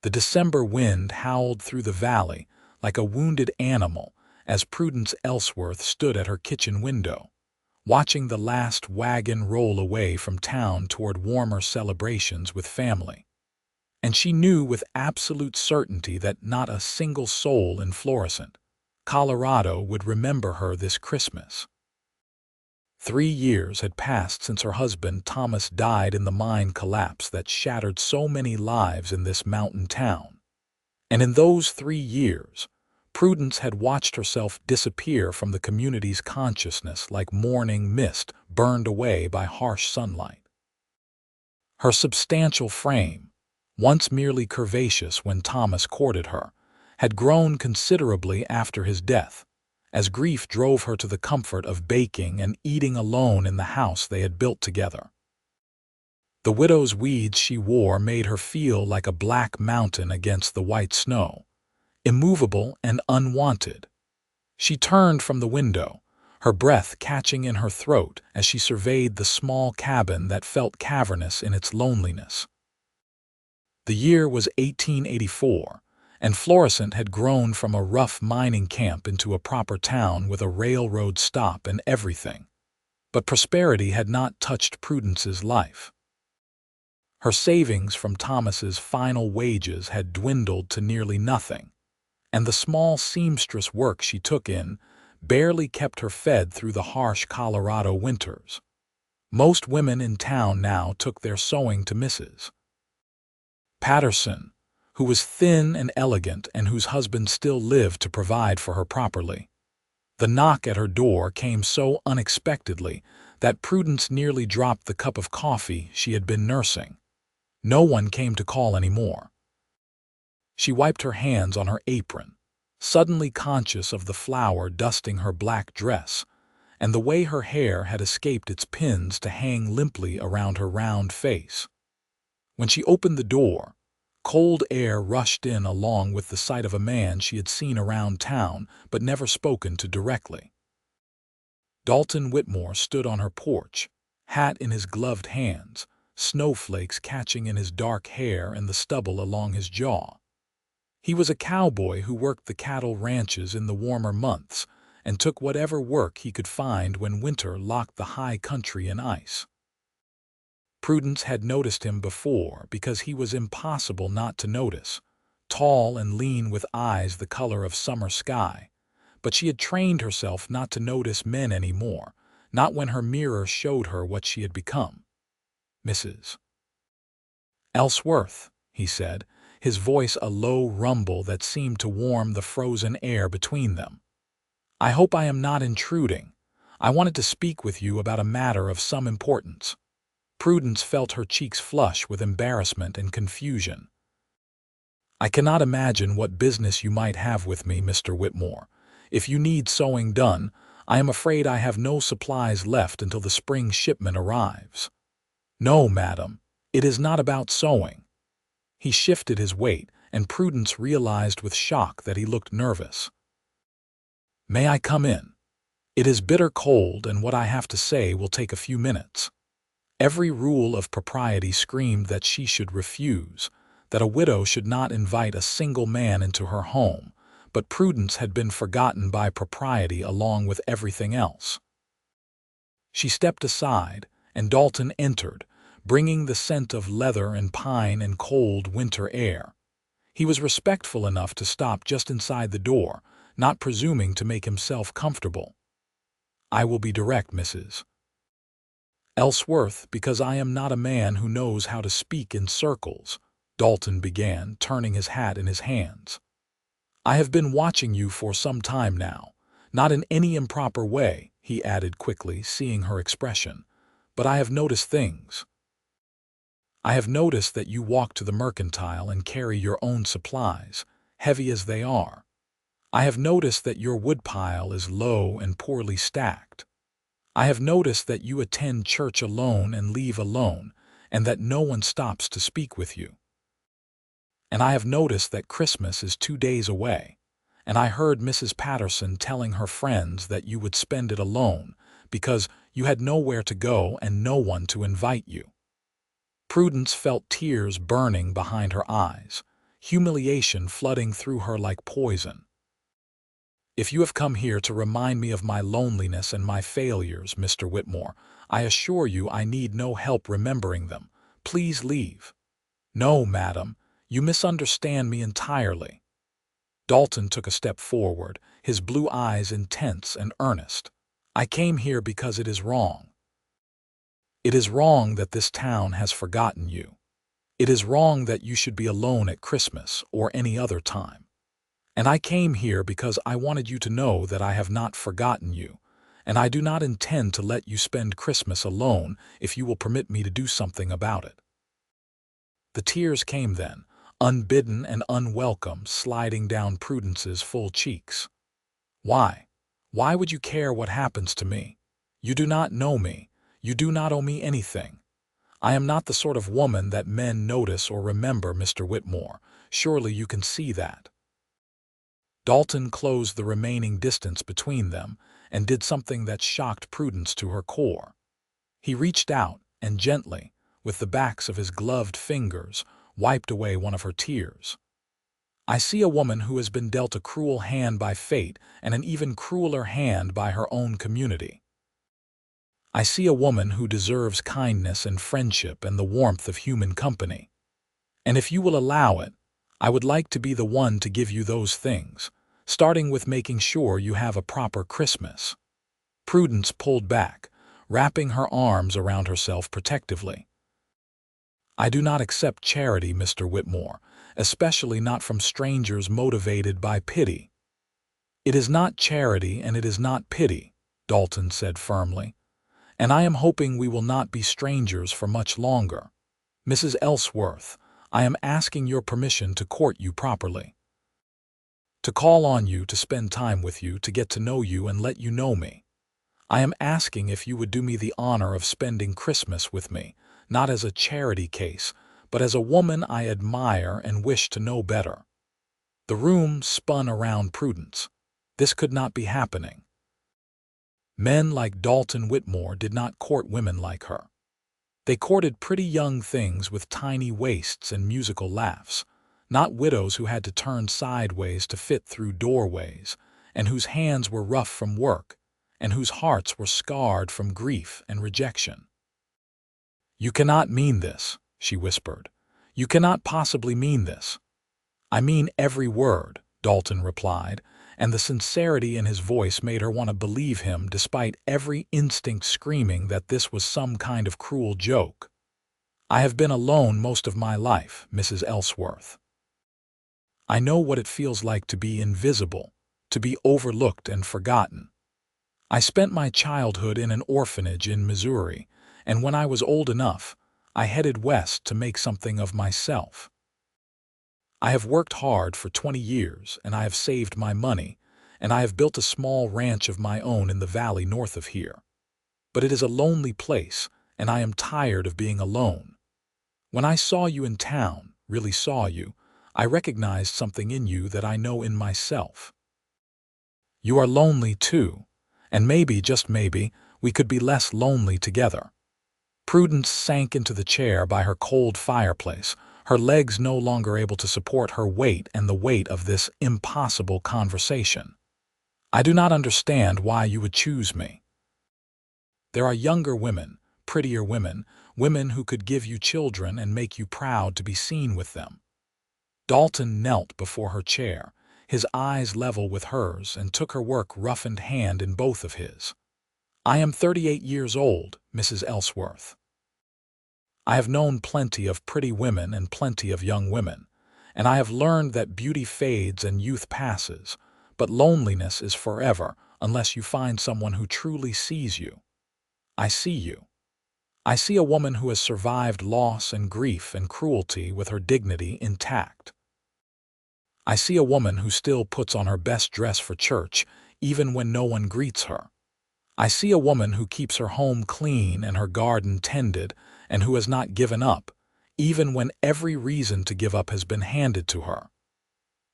The December wind howled through the valley like a wounded animal as Prudence Ellsworth stood at her kitchen window, watching the last wagon roll away from town toward warmer celebrations with family. And she knew with absolute certainty that not a single soul in Florissant, Colorado, would remember her this Christmas. 3 years had passed since her husband Thomas died in the mine collapse that shattered so many lives in this mountain town. And in those 3 years, Prudence had watched herself disappear from the community's consciousness like morning mist burned away by harsh sunlight. Her substantial frame, once merely curvaceous when Thomas courted her, had grown considerably after his death, as grief drove her to the comfort of baking and eating alone in the house they had built together. The widow's weeds she wore made her feel like a black mountain against the white snow, immovable and unwanted. She turned from the window, her breath catching in her throat as she surveyed the small cabin that felt cavernous in its loneliness. The year was 1884, and Florissant had grown from a rough mining camp into a proper town with a railroad stop and everything. But prosperity had not touched Prudence's life. Her savings from Thomas's final wages had dwindled to nearly nothing, and the small seamstress work she took in barely kept her fed through the harsh Colorado winters. Most women in town now took their sewing to Mrs. Patterson, who was thin and elegant and whose husband still lived to provide for her properly. The knock at her door came so unexpectedly that Prudence nearly dropped the cup of coffee she had been nursing. No one came to call anymore. She wiped her hands on her apron, suddenly conscious of the flour dusting her black dress and the way her hair had escaped its pins to hang limply around her round face. When she opened the door, cold air rushed in along with the sight of a man she had seen around town but never spoken to directly. Dalton Whitmore stood on her porch, hat in his gloved hands, snowflakes catching in his dark hair and the stubble along his jaw. He was a cowboy who worked the cattle ranches in the warmer months and took whatever work he could find when winter locked the high country in ice. Prudence had noticed him before because he was impossible not to notice, tall and lean with eyes the color of summer sky, but she had trained herself not to notice men anymore, not when her mirror showed her what she had become. "Mrs. Ellsworth," he said, his voice a low rumble that seemed to warm the frozen air between them. "I hope I am not intruding. I wanted to speak with you about a matter of some importance." Prudence felt her cheeks flush with embarrassment and confusion. "I cannot imagine what business you might have with me, Mr. Whitmore. If you need sewing done, I am afraid I have no supplies left until the spring shipment arrives." "No, madam, it is not about sewing." He shifted his weight, and Prudence realized with shock that he looked nervous. "May I come in? It is bitter cold, and what I have to say will take a few minutes." Every rule of propriety screamed that she should refuse, that a widow should not invite a single man into her home, but Prudence had been forgotten by propriety along with everything else. She stepped aside, and Dalton entered, bringing the scent of leather and pine and cold winter air. He was respectful enough to stop just inside the door, not presuming to make himself comfortable. "I will be direct, Mrs. Ellsworth, because I am not a man who knows how to speak in circles," Dalton began, turning his hat in his hands. "I have been watching you for some time now, not in any improper way," he added quickly, seeing her expression, "but I have noticed things. I have noticed that you walk to the mercantile and carry your own supplies, heavy as they are. I have noticed that your woodpile is low and poorly stacked. I have noticed that you attend church alone and leave alone, and that no one stops to speak with you. And I have noticed that Christmas is 2 days away, and I heard Mrs. Patterson telling her friends that you would spend it alone because you had nowhere to go and no one to invite you." Prudence felt tears burning behind her eyes. humiliation flooding through her like poison. "If you have come here to remind me of my loneliness and my failures, Mr. Whitmore, I assure you I need no help remembering them. Please leave." "No, madam, you misunderstand me entirely." Dalton took a step forward, his blue eyes intense and earnest. "I came here because it is wrong. It is wrong that this town has forgotten you. It is wrong that you should be alone at Christmas or any other time. And I came here because I wanted you to know that I have not forgotten you, and I do not intend to let you spend Christmas alone if you will permit me to do something about it." The tears came then, unbidden and unwelcome, sliding down Prudence's full cheeks. "Why? Why would you care what happens to me? You do not know me. You do not owe me anything. I am not the sort of woman that men notice or remember, Mr. Whitmore. Surely you can see that." Dalton closed the remaining distance between them and did something that shocked Prudence to her core. He reached out and gently, with the backs of his gloved fingers, wiped away one of her tears. "I see a woman who has been dealt a cruel hand by fate and an even crueler hand by her own community. I see a woman who deserves kindness and friendship and the warmth of human company. And if you will allow it, I would like to be the one to give you those things, starting with making sure you have a proper Christmas." Prudence pulled back, wrapping her arms around herself protectively. "I do not accept charity, Mr. Whitmore, especially not from strangers motivated by pity." "It is not charity and it is not pity," Dalton said firmly. "And I am hoping we will not be strangers for much longer. Mrs. Ellsworth, I am asking your permission to court you properly. To call on you, to spend time with you, to get to know you and let you know me. I am asking if you would do me the honor of spending Christmas with me, not as a charity case, but as a woman I admire and wish to know better." The room spun around Prudence. This could not be happening. Men like Dalton Whitmore did not court women like her. They courted pretty young things with tiny waists and musical laughs, not widows who had to turn sideways to fit through doorways, and whose hands were rough from work, and whose hearts were scarred from grief and rejection. "You cannot mean this," she whispered. "You cannot possibly mean this." "I mean every word," Dalton replied, and the sincerity in his voice made her want to believe him despite every instinct screaming that this was some kind of cruel joke. "I have been alone most of my life, Mrs. Ellsworth. I know what it feels like to be invisible, to be overlooked and forgotten. I spent my childhood in an orphanage in Missouri, and when I was old enough, I headed west to make something of myself. I have worked hard for 20 years, and I have saved my money, and I have built a small ranch of my own in the valley north of here. But it is a lonely place, and I am tired of being alone. When I saw you in town, really saw you, I recognized something in you that I know in myself. You are lonely too, and maybe, just maybe, we could be less lonely together." Prudence sank into the chair by her cold fireplace, her legs no longer able to support her weight and the weight of this impossible conversation. "I do not understand why you would choose me. There are younger women, prettier women, women who could give you children and make you proud to be seen with them." Dalton knelt before her chair, his eyes level with hers, and took her work-roughened hand in both of his. "I am 38 years old, Mrs. Ellsworth. I have known plenty of pretty women and plenty of young women, and I have learned that beauty fades and youth passes, but loneliness is forever unless you find someone who truly sees you. I see you. I see a woman who has survived loss and grief and cruelty with her dignity intact. I see a woman who still puts on her best dress for church, even when no one greets her. I see a woman who keeps her home clean and her garden tended, and who has not given up, even when every reason to give up has been handed to her.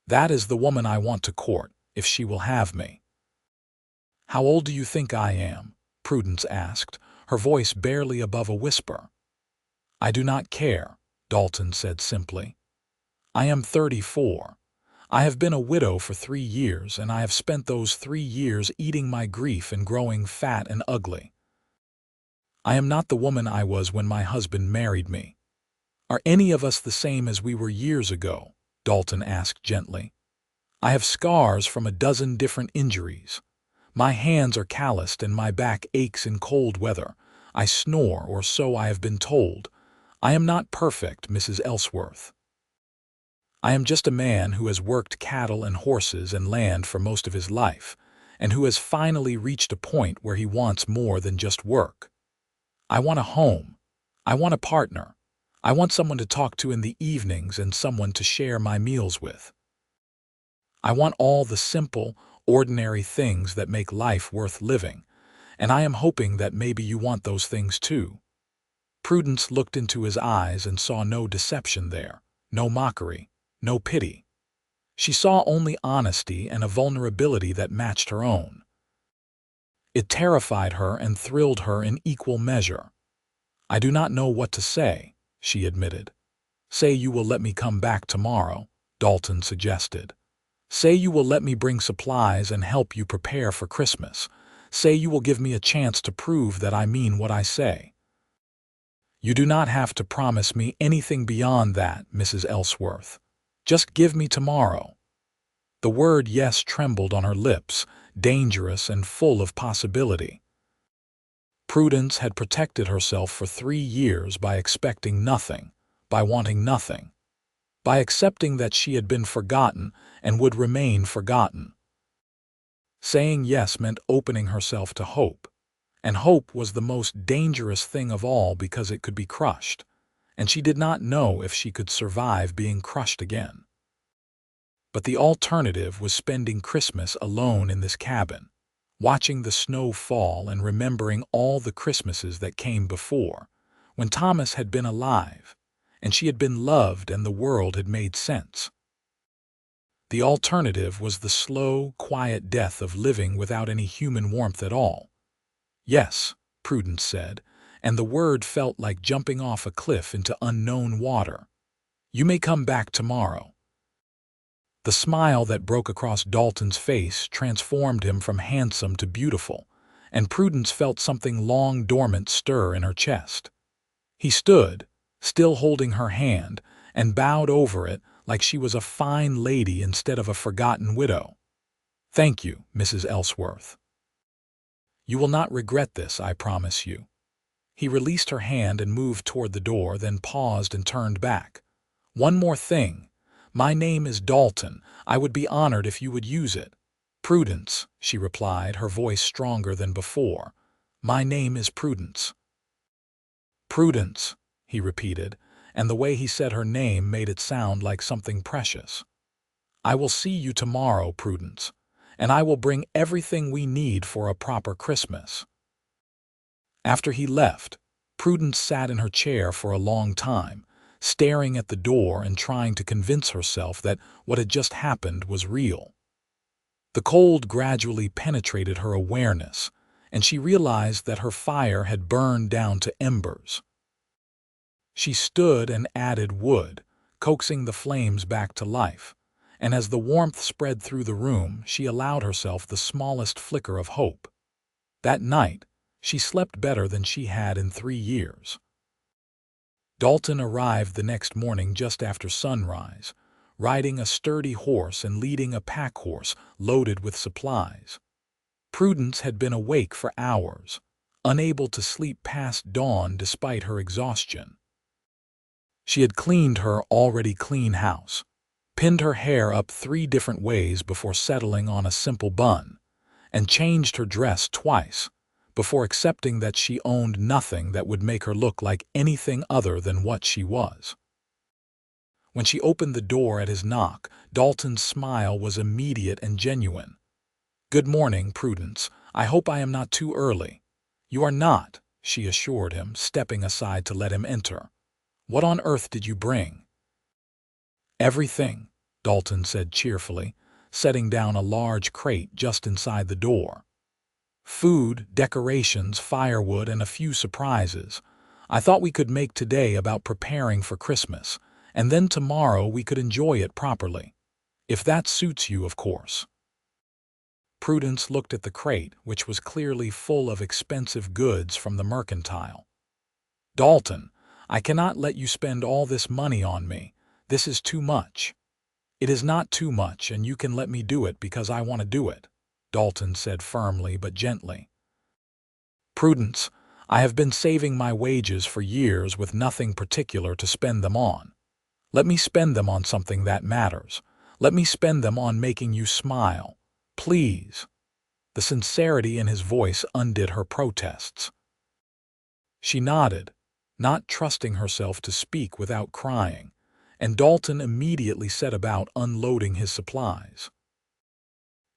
That is the woman I want to court, if she will have me." "How old do you think I am?" Prudence asked, her voice barely above a whisper. "I do not care," Dalton said simply. I am 34. I have been a widow for 3 years, and I have spent those 3 years eating my grief and growing fat and ugly. I am not the woman I was when my husband married me. Are any of us the same as we were years ago? Dalton asked gently. I have scars from a dozen different injuries. My hands are calloused and my back aches in cold weather. I snore, or so I have been told. I am not perfect, Mrs. Ellsworth. I am just a man who has worked cattle and horses and land for most of his life, and who has finally reached a point where he wants more than just work. I want a home. I want a partner. I want someone to talk to in the evenings and someone to share my meals with. I want all the simple, ordinary things that make life worth living, and I am hoping that maybe you want those things too. Prudence looked into his eyes and saw no deception there, no mockery, no pity. She saw only honesty and a vulnerability that matched her own. It terrified her and thrilled her in equal measure. I do not know what to say, she admitted. Say you will let me come back tomorrow, Dalton suggested. Say you will let me bring supplies and help you prepare for Christmas. Say you will give me a chance to prove that I mean what I say. You do not have to promise me anything beyond that, Mrs. Ellsworth. Just give me tomorrow. The word yes trembled on her lips, dangerous and full of possibility. Prudence had protected herself for 3 years by expecting nothing, by wanting nothing, by accepting that she had been forgotten and would remain forgotten. Saying yes meant opening herself to hope, and hope was the most dangerous thing of all because it could be crushed, and she did not know if she could survive being crushed again. But the alternative was spending Christmas alone in this cabin, watching the snow fall and remembering all the Christmases that came before, when Thomas had been alive, and she had been loved and the world had made sense. The alternative was the slow, quiet death of living without any human warmth at all. Yes, Prudence said, and the word felt like jumping off a cliff into unknown water. You may come back tomorrow. The smile that broke across Dalton's face transformed him from handsome to beautiful, and Prudence felt something long dormant stir in her chest. He stood, still holding her hand, and bowed over it like she was a fine lady instead of a forgotten widow. Thank you, Mrs. Ellsworth. You will not regret this, I promise you. He released her hand and moved toward the door, then paused and turned back. One more thing. My name is Dalton. I would be honored if you would use it. Prudence, she replied, her voice stronger than before. My name is Prudence. Prudence, he repeated, and the way he said her name made it sound like something precious. I will see you tomorrow, Prudence, and I will bring everything we need for a proper Christmas. After he left, Prudence sat in her chair for a long time, staring at the door and trying to convince herself that what had just happened was real. The cold gradually penetrated her awareness, and she realized that her fire had burned down to embers. She stood and added wood, coaxing the flames back to life, and as the warmth spread through the room, she allowed herself the smallest flicker of hope. That night, she slept better than she had in 3 years. Dalton arrived the next morning just after sunrise, riding a sturdy horse and leading a pack horse loaded with supplies. Prudence had been awake for hours, unable to sleep past dawn despite her exhaustion. She had cleaned her already clean house, pinned her hair up 3 different ways before settling on a simple bun, and changed her dress twice before accepting that she owned nothing that would make her look like anything other than what she was. When she opened the door at his knock, Dalton's smile was immediate and genuine. Good morning, Prudence. I hope I am not too early. You are not, she assured him, stepping aside to let him enter. What on earth did you bring? Everything, Dalton said cheerfully, setting down a large crate just inside the door. Food, decorations, firewood, and a few surprises. I thought we could make today about preparing for Christmas, and then tomorrow we could enjoy it properly. If that suits you, of course." Prudence looked at the crate, which was clearly full of expensive goods from the mercantile. "Dalton, I cannot let you spend all this money on me. This is too much." "It is not too much, and you can let me do it because I want to do it," Dalton said firmly but gently. "Prudence, I have been saving my wages for years with nothing particular to spend them on. Let me spend them on something that matters. Let me spend them on making you smile. Please." The sincerity in his voice undid her protests. She nodded, not trusting herself to speak without crying, and Dalton immediately set about unloading his supplies.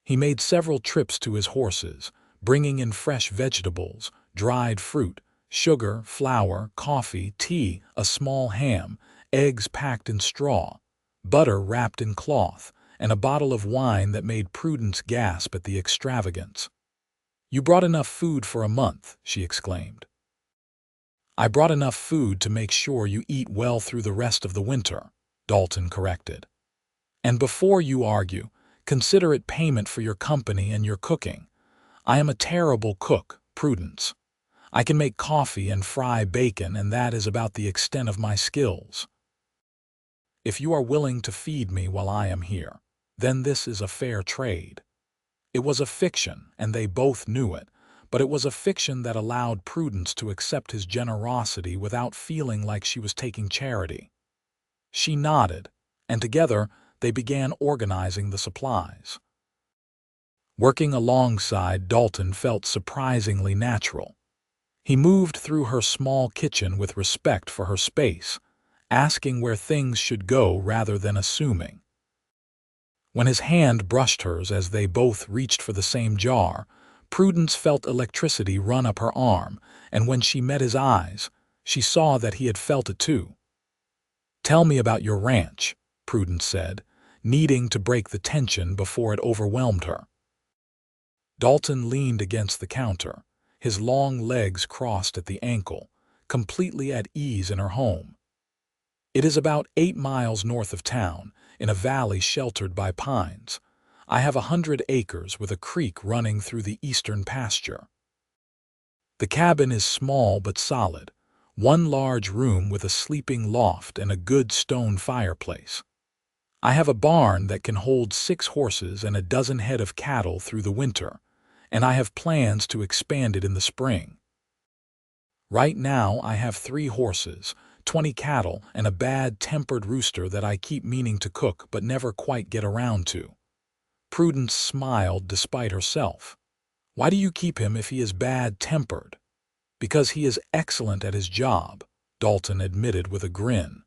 He made several trips to his horses, bringing in fresh vegetables, dried fruit, sugar, flour, coffee, tea, a small ham, eggs packed in straw, butter wrapped in cloth, and a bottle of wine that made Prudence gasp at the extravagance. "You brought enough food for a month," she exclaimed. "I brought enough food to make sure you eat well through the rest of the winter," Dalton corrected. "And before you argue, consider it payment for your company and your cooking. I am a terrible cook, Prudence. I can make coffee and fry bacon, and that is about the extent of my skills. If you are willing to feed me while I am here, then this is a fair trade." It was a fiction, and they both knew it, but it was a fiction that allowed Prudence to accept his generosity without feeling like she was taking charity. She nodded, and together they began organizing the supplies. Working alongside Dalton felt surprisingly natural. He moved through her small kitchen with respect for her space, asking where things should go rather than assuming. When his hand brushed hers as they both reached for the same jar, Prudence felt electricity run up her arm, and when she met his eyes, she saw that he had felt it too. "Tell me about your ranch," Prudence said, needing to break the tension before it overwhelmed her. Dalton leaned against the counter, his long legs crossed at the ankle, completely at ease in her home. "It is about 8 miles north of town, in a valley sheltered by pines. I have 100 acres with a creek running through the eastern pasture. The cabin is small but solid, one large room with a sleeping loft and a good stone fireplace. I have a barn that can hold 6 horses and a dozen head of cattle through the winter, and I have plans to expand it in the spring. Right now I have 3 horses, 20 cattle, and a bad-tempered rooster that I keep meaning to cook but never quite get around to." Prudence smiled despite herself. "Why do you keep him if he is bad-tempered?" "Because he is excellent at his job," Dalton admitted with a grin.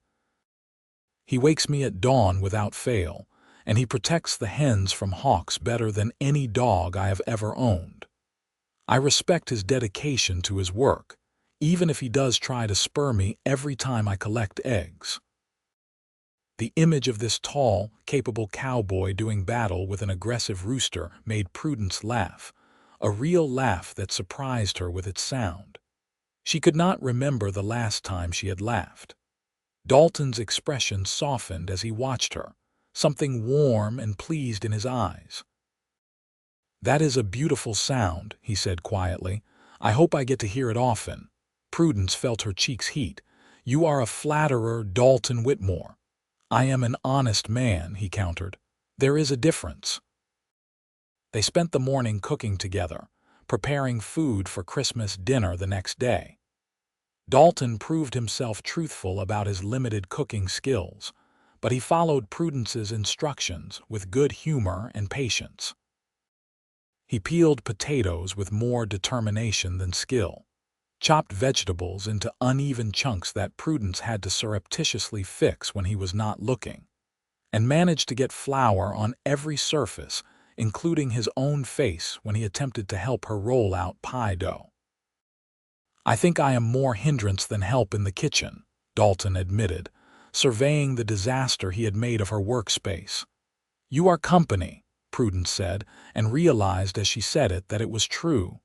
"He wakes me at dawn without fail, and he protects the hens from hawks better than any dog I have ever owned. I respect his dedication to his work, even if he does try to spur me every time I collect eggs." The image of this tall, capable cowboy doing battle with an aggressive rooster made Prudence laugh, a real laugh that surprised her with its sound. She could not remember the last time she had laughed. Dalton's expression softened as he watched her, something warm and pleased in his eyes. "That is a beautiful sound," he said quietly. "I hope I get to hear it often." Prudence felt her cheeks heat. "You are a flatterer, Dalton Whitmore." "I am an honest man," he countered. "There is a difference." They spent the morning cooking together, preparing food for Christmas dinner the next day. Dalton proved himself truthful about his limited cooking skills, but he followed Prudence's instructions with good humor and patience. He peeled potatoes with more determination than skill, chopped vegetables into uneven chunks that Prudence had to surreptitiously fix when he was not looking, and managed to get flour on every surface, including his own face when he attempted to help her roll out pie dough. "I think I am more hindrance than help in the kitchen," Dalton admitted, surveying the disaster he had made of her workspace. "You are company," Prudence said, and realized as she said it that it was true.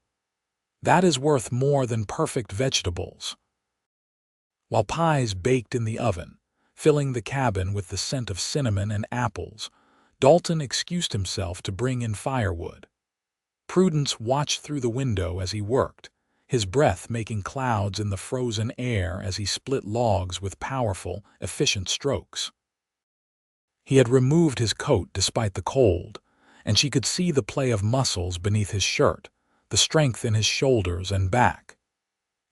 "That is worth more than perfect vegetables." While pies baked in the oven, filling the cabin with the scent of cinnamon and apples. Dalton excused himself to bring in firewood. Prudence watched through the window as he worked, his breath making clouds in the frozen air as he split logs with powerful, efficient strokes. He had removed his coat despite the cold, and she could see the play of muscles beneath his shirt, the strength in his shoulders and back.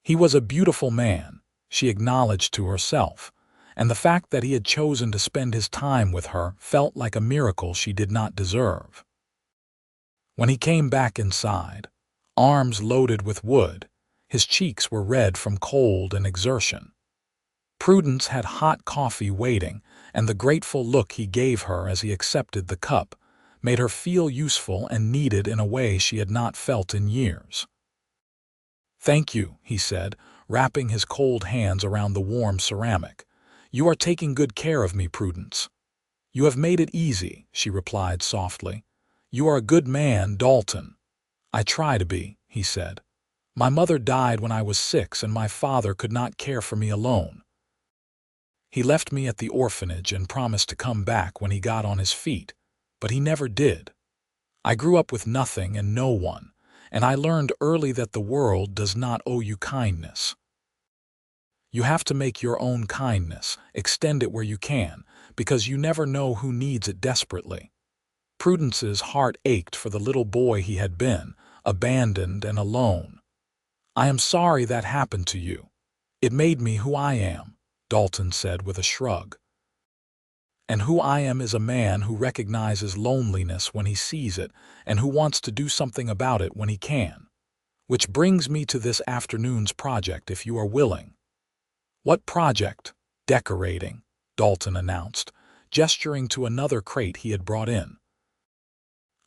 He was a beautiful man, she acknowledged to herself, and the fact that he had chosen to spend his time with her felt like a miracle she did not deserve. When he came back inside, arms loaded with wood, his cheeks were red from cold and exertion. Prudence had hot coffee waiting, and the grateful look he gave her as he accepted the cup made her feel useful and needed in a way she had not felt in years. "Thank you," he said, wrapping his cold hands around the warm ceramic. "You are taking good care of me, Prudence." "You have made it easy," she replied softly. "You are a good man, Dalton." "I try to be," he said. "My mother died when I was 6 and my father could not care for me alone. He left me at the orphanage and promised to come back when he got on his feet, but he never did. I grew up with nothing and no one, and I learned early that the world does not owe you kindness. You have to make your own kindness, extend it where you can, because you never know who needs it desperately." Prudence's heart ached for the little boy he had been, abandoned and alone. "I am sorry that happened to you. It made me who I am," Dalton said with a shrug. "And who I am is a man who recognizes loneliness when he sees it and who wants to do something about it when he can. Which brings me to this afternoon's project, if you are willing." "What project?" "Decorating," Dalton announced, gesturing to another crate he had brought in.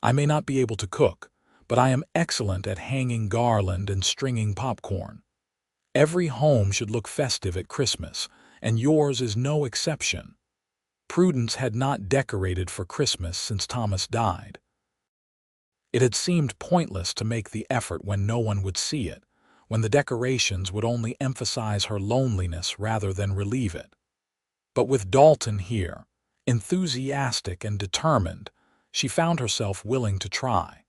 "I may not be able to cook, but I am excellent at hanging garland and stringing popcorn. Every home should look festive at Christmas, and yours is no exception." Prudence had not decorated for Christmas since Thomas died. It had seemed pointless to make the effort when no one would see it, when the decorations would only emphasize her loneliness rather than relieve it. But with Dalton here, enthusiastic and determined, she found herself willing to try.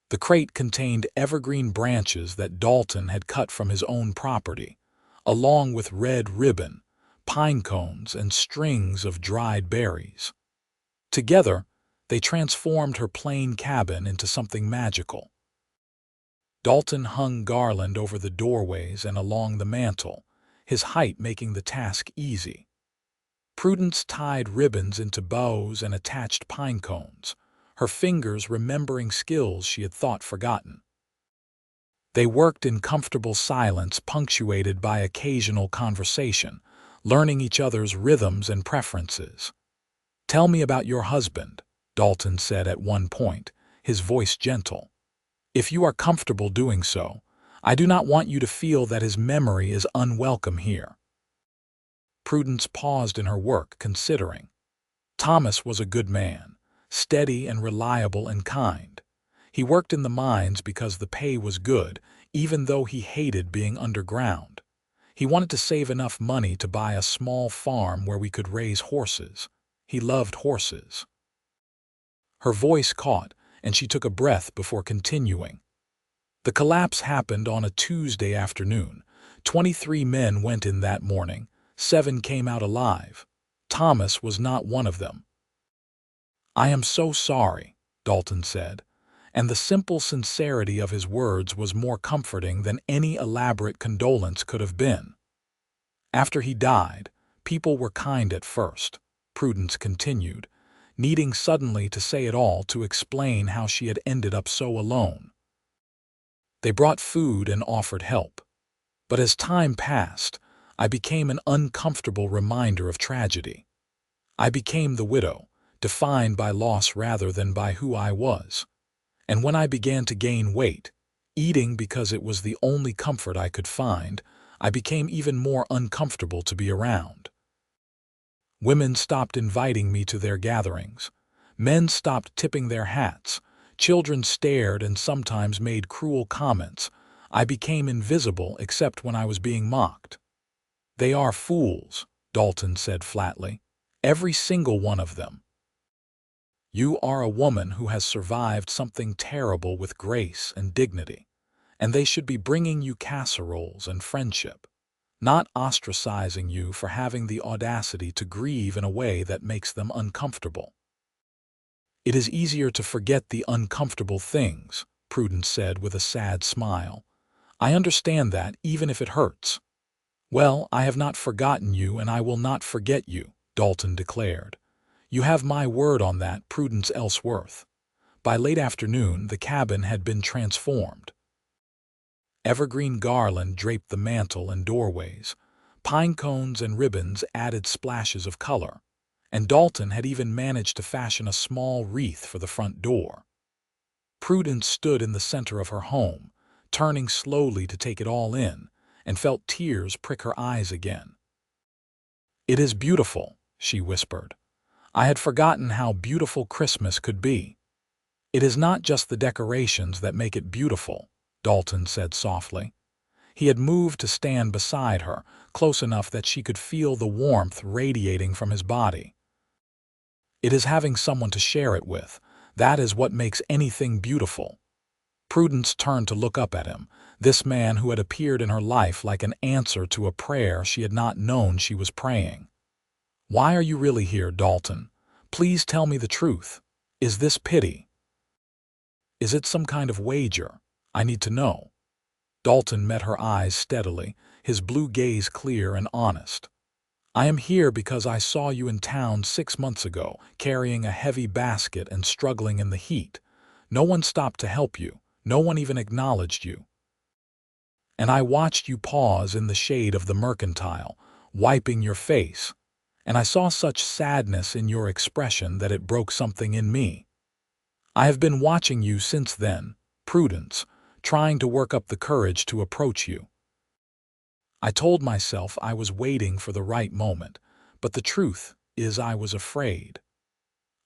The crate contained evergreen branches that Dalton had cut from his own property, along with red ribbon, pine cones, and strings of dried berries. Together, they transformed her plain cabin into something magical. Dalton hung garland over the doorways and along the mantel, his height making the task easy. Prudence tied ribbons into bows and attached pine cones, her fingers remembering skills she had thought forgotten. They worked in comfortable silence punctuated by occasional conversation, learning each other's rhythms and preferences. "Tell me about your husband," Dalton said at one point, his voice gentle. "If you are comfortable doing so, I do not want you to feel that his memory is unwelcome here." Prudence paused in her work, considering. Thomas was a good man, steady and reliable and kind. He worked in the mines because the pay was good, even though he hated being underground. He wanted to save enough money to buy a small farm where we could raise horses. He loved horses. Her voice caught, and she took a breath before continuing. "The collapse happened on a Tuesday afternoon. 23 men went in that morning. 7 came out alive. Thomas was not one of them." "I am so sorry," Dalton said, and the simple sincerity of his words was more comforting than any elaborate condolence could have been. "After he died, people were kind at first," Prudence continued, needing suddenly to say it all to explain how she had ended up so alone. "They brought food and offered help. But as time passed, I became an uncomfortable reminder of tragedy. I became the widow, defined by loss rather than by who I was. And when I began to gain weight, eating because it was the only comfort I could find, I became even more uncomfortable to be around. Women stopped inviting me to their gatherings. Men stopped tipping their hats. Children stared and sometimes made cruel comments. I became invisible except when I was being mocked. They are fools," Dalton said flatly. "Every single one of them. You are a woman who has survived something terrible with grace and dignity, and they should be bringing you casseroles and friendship, not ostracizing you for having the audacity to grieve in a way that makes them uncomfortable." "It is easier to forget the uncomfortable things," Prudence said with a sad smile. "I understand that, even if it hurts." "Well, I have not forgotten you, and I will not forget you," Dalton declared. "You have my word on that, Prudence Ellsworth." By late afternoon, the cabin had been transformed. Evergreen garland draped the mantel and doorways. Pine cones and ribbons added splashes of color, and Dalton had even managed to fashion a small wreath for the front door. Prudence stood in the center of her home, turning slowly to take it all in, and felt tears prick her eyes again. "It is beautiful," she whispered. "I had forgotten how beautiful Christmas could be." "It is not just the decorations that make it beautiful," Dalton said softly. He had moved to stand beside her, close enough that she could feel the warmth radiating from his body. "It is having someone to share it with. That is what makes anything beautiful." Prudence turned to look up at him, this man who had appeared in her life like an answer to a prayer she had not known she was praying. "Why are you really here, Dalton? Please tell me the truth. Is this pity? Is it some kind of wager? I need to know." Dalton met her eyes steadily, his blue gaze clear and honest. "I am here because I saw you in town 6 months ago, carrying a heavy basket and struggling in the heat. No one stopped to help you. No one even acknowledged you. And I watched you pause in the shade of the mercantile, wiping your face, and I saw such sadness in your expression that it broke something in me. I have been watching you since then, Prudence, trying to work up the courage to approach you. I told myself I was waiting for the right moment, but the truth is I was afraid."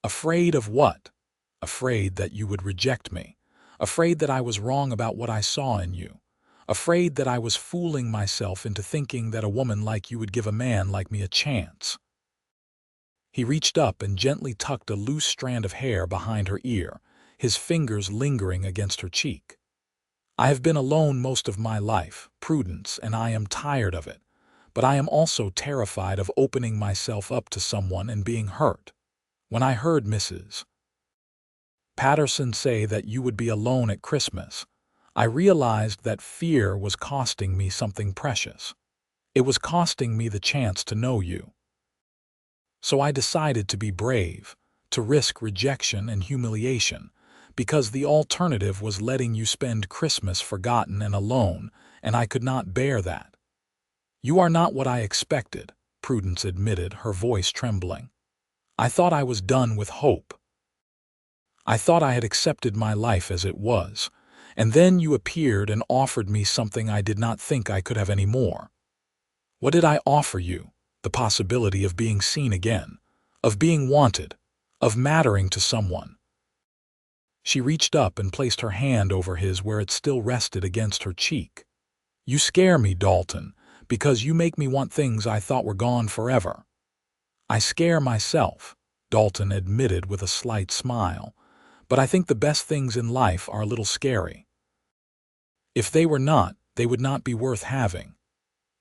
"Afraid of what?" "Afraid that you would reject me. Afraid that I was wrong about what I saw in you. Afraid that I was fooling myself into thinking that a woman like you would give a man like me a chance." He reached up and gently tucked a loose strand of hair behind her ear, his fingers lingering against her cheek. "I have been alone most of my life, Prudence, and I am tired of it. But I am also terrified of opening myself up to someone and being hurt. When I heard Mrs. Patterson say that you would be alone at Christmas, I realized that fear was costing me something precious. It was costing me the chance to know you. So I decided to be brave, to risk rejection and humiliation, because the alternative was letting you spend Christmas forgotten and alone, and I could not bear that." "You are not what I expected," Prudence admitted, her voice trembling. "I thought I was done with hope. I thought I had accepted my life as it was, and then you appeared and offered me something I did not think I could have any more." "What did I offer you?" "The possibility of being seen again, of being wanted, of mattering to someone." She reached up and placed her hand over his where it still rested against her cheek. "You scare me, Dalton, because you make me want things I thought were gone forever." "I scare myself," Dalton admitted with a slight smile, "but I think the best things in life are a little scary. If they were not, they would not be worth having."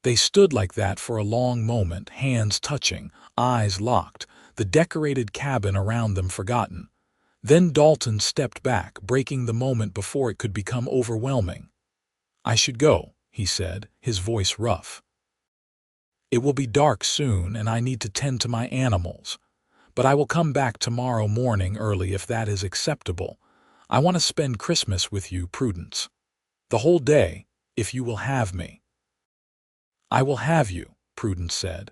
They stood like that for a long moment, hands touching, eyes locked, the decorated cabin around them forgotten. Then Dalton stepped back, breaking the moment before it could become overwhelming. "I should go," he said, his voice rough. "It will be dark soon, and I need to tend to my animals. But I will come back tomorrow morning early if that is acceptable. I want to spend Christmas with you, Prudence. The whole day, if you will have me." "I will have you," Prudence said,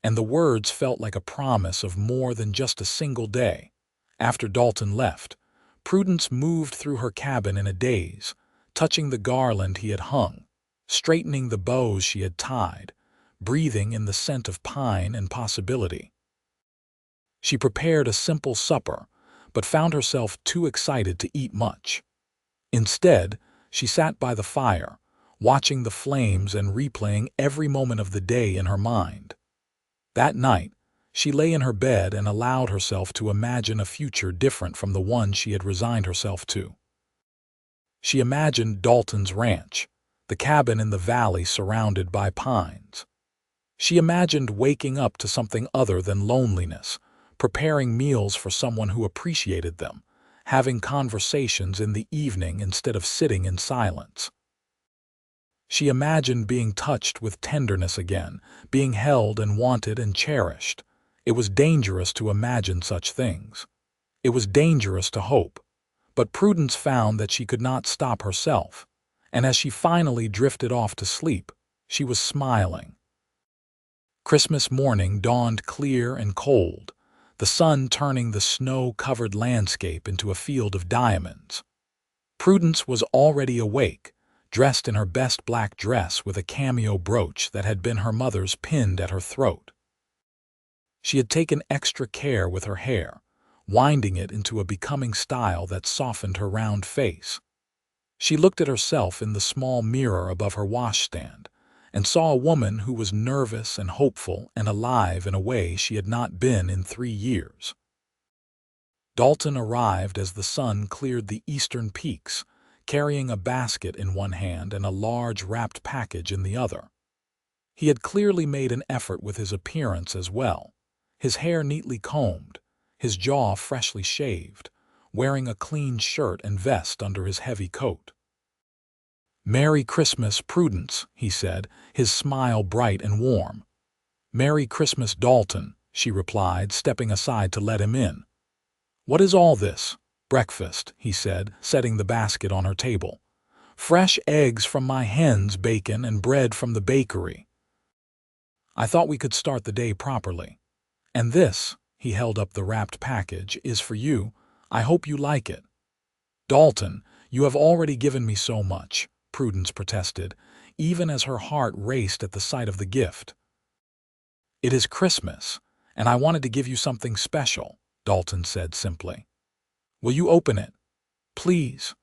and the words felt like a promise of more than just a single day. After Dalton left, Prudence moved through her cabin in a daze, touching the garland he had hung, straightening the bows she had tied, breathing in the scent of pine and possibility. She prepared a simple supper, but found herself too excited to eat much. Instead, she sat by the fire, watching the flames and replaying every moment of the day in her mind. That night, she lay in her bed and allowed herself to imagine a future different from the one she had resigned herself to. She imagined Dalton's ranch, the cabin in the valley surrounded by pines. She imagined waking up to something other than loneliness, preparing meals for someone who appreciated them, having conversations in the evening instead of sitting in silence. She imagined being touched with tenderness again, being held and wanted and cherished. It was dangerous to imagine such things. It was dangerous to hope. But Prudence found that she could not stop herself, and as she finally drifted off to sleep, she was smiling. Christmas morning dawned clear and cold, the sun turning the snow-covered landscape into a field of diamonds. Prudence was already awake, dressed in her best black dress with a cameo brooch that had been her mother's pinned at her throat. She had taken extra care with her hair, winding it into a becoming style that softened her round face. She looked at herself in the small mirror above her washstand and saw a woman who was nervous and hopeful and alive in a way she had not been in 3 years. Dalton arrived as the sun cleared the eastern peaks, carrying a basket in one hand and a large wrapped package in the other. He had clearly made an effort with his appearance as well, his hair neatly combed, his jaw freshly shaved, wearing a clean shirt and vest under his heavy coat. "Merry Christmas, Prudence," he said, his smile bright and warm. "Merry Christmas, Dalton," she replied, stepping aside to let him in. "What is all this?" "Breakfast," he said, setting the basket on her table. "Fresh eggs from my hens, bacon, and bread from the bakery. I thought we could start the day properly. And this," he held up the wrapped package, "is for you. I hope you like it." "Dalton, you have already given me so much," Prudence protested, even as her heart raced at the sight of the gift. "It is Christmas, and I wanted to give you something special," Dalton said simply. "Will you open it? Please?"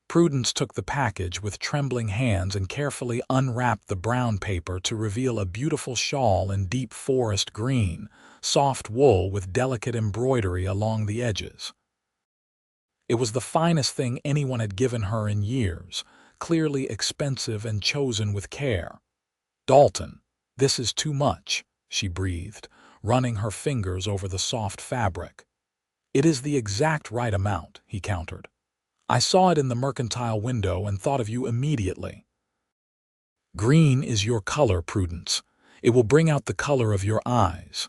Prudence took the package with trembling hands and carefully unwrapped the brown paper to reveal a beautiful shawl in deep forest green, soft wool with delicate embroidery along the edges. It was the finest thing anyone had given her in years, clearly expensive and chosen with care. "Dalton, this is too much," she breathed, running her fingers over the soft fabric. "It is the exact right amount," he countered. "I saw it in the mercantile window and thought of you immediately. Green is your color, Prudence. It will bring out the color of your eyes."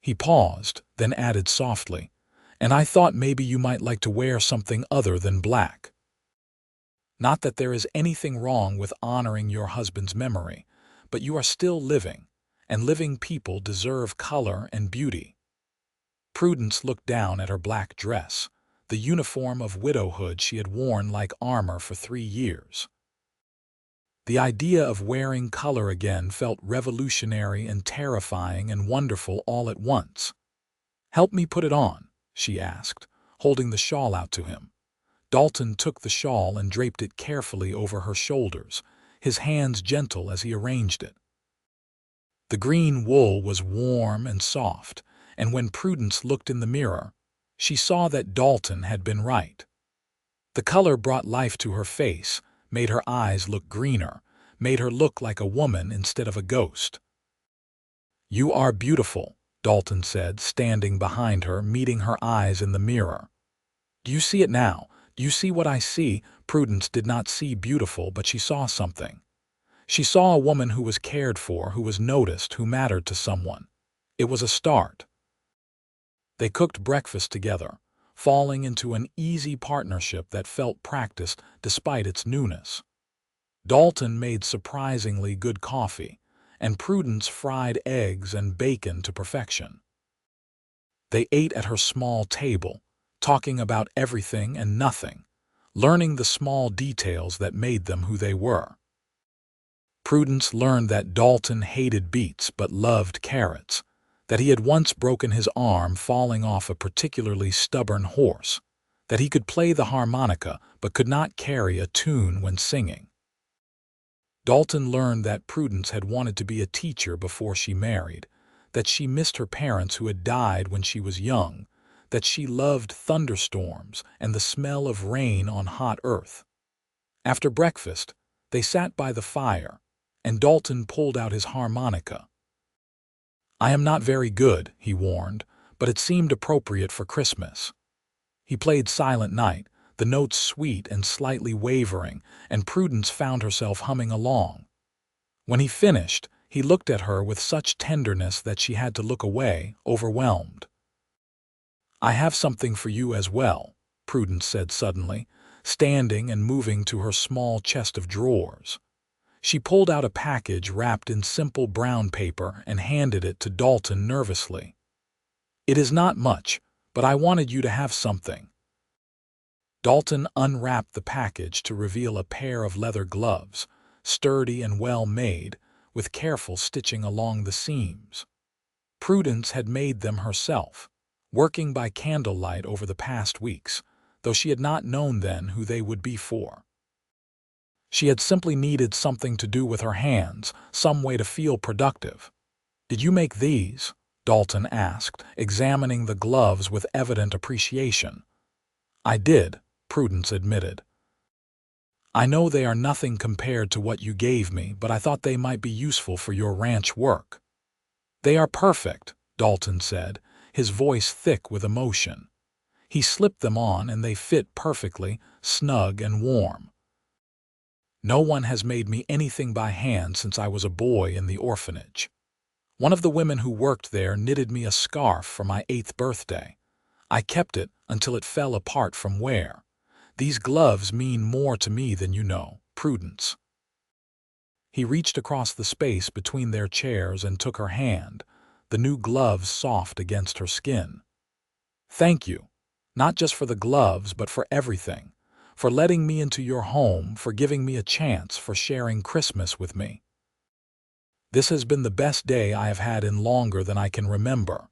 He paused, then added softly, "And I thought maybe you might like to wear something other than black. Not that there is anything wrong with honoring your husband's memory, but you are still living, and living people deserve color and beauty." Prudence looked down at her black dress, the uniform of widowhood she had worn like armor for 3 years. The idea of wearing color again felt revolutionary and terrifying and wonderful all at once. "Help me put it on," she asked, holding the shawl out to him. Dalton took the shawl and draped it carefully over her shoulders, his hands gentle as he arranged it. The green wool was warm and soft, and when Prudence looked in the mirror, she saw that Dalton had been right. The color brought life to her face, made her eyes look greener, made her look like a woman instead of a ghost. "You are beautiful," Dalton said, standing behind her, meeting her eyes in the mirror. "Do you see it now? Do you see what I see?" Prudence did not see beautiful, but she saw something. She saw a woman who was cared for, who was noticed, who mattered to someone. It was a start. They cooked breakfast together, falling into an easy partnership that felt practiced despite its newness. Dalton made surprisingly good coffee, and Prudence fried eggs and bacon to perfection. They ate at her small table, talking about everything and nothing, learning the small details that made them who they were. Prudence learned that Dalton hated beets but loved carrots, that he had once broken his arm falling off a particularly stubborn horse, that he could play the harmonica but could not carry a tune when singing. Dalton learned that Prudence had wanted to be a teacher before she married, that she missed her parents who had died when she was young, that she loved thunderstorms and the smell of rain on hot earth. After breakfast, they sat by the fire, and Dalton pulled out his harmonica. "I am not very good," he warned, but it seemed appropriate for Christmas. He played Silent Night, the notes sweet and slightly wavering, and Prudence found herself humming along. When he finished, he looked at her with such tenderness that she had to look away, overwhelmed. "I have something for you as well," Prudence said suddenly, standing and moving to her small chest of drawers. She pulled out a package wrapped in simple brown paper and handed it to Dalton nervously. "It is not much, but I wanted you to have something." Dalton unwrapped the package to reveal a pair of leather gloves, sturdy and well-made, with careful stitching along the seams. Prudence had made them herself, working by candlelight over the past weeks, though she had not known then who they would be for. She had simply needed something to do with her hands, some way to feel productive. "Did you make these?" Dalton asked, examining the gloves with evident appreciation. "I did," Prudence admitted. "I know they are nothing compared to what you gave me, but I thought they might be useful for your ranch work." "They are perfect," Dalton said, his voice thick with emotion. He slipped them on and they fit perfectly, snug and warm. "No one has made me anything by hand since I was a boy in the orphanage. One of the women who worked there knitted me a scarf for my 8th birthday. I kept it until it fell apart from wear. These gloves mean more to me than you know, Prudence." He reached across the space between their chairs and took her hand, the new gloves soft against her skin. "Thank you, not just for the gloves, but for everything, for letting me into your home, for giving me a chance, for sharing Christmas with me. This has been the best day I have had in longer than I can remember."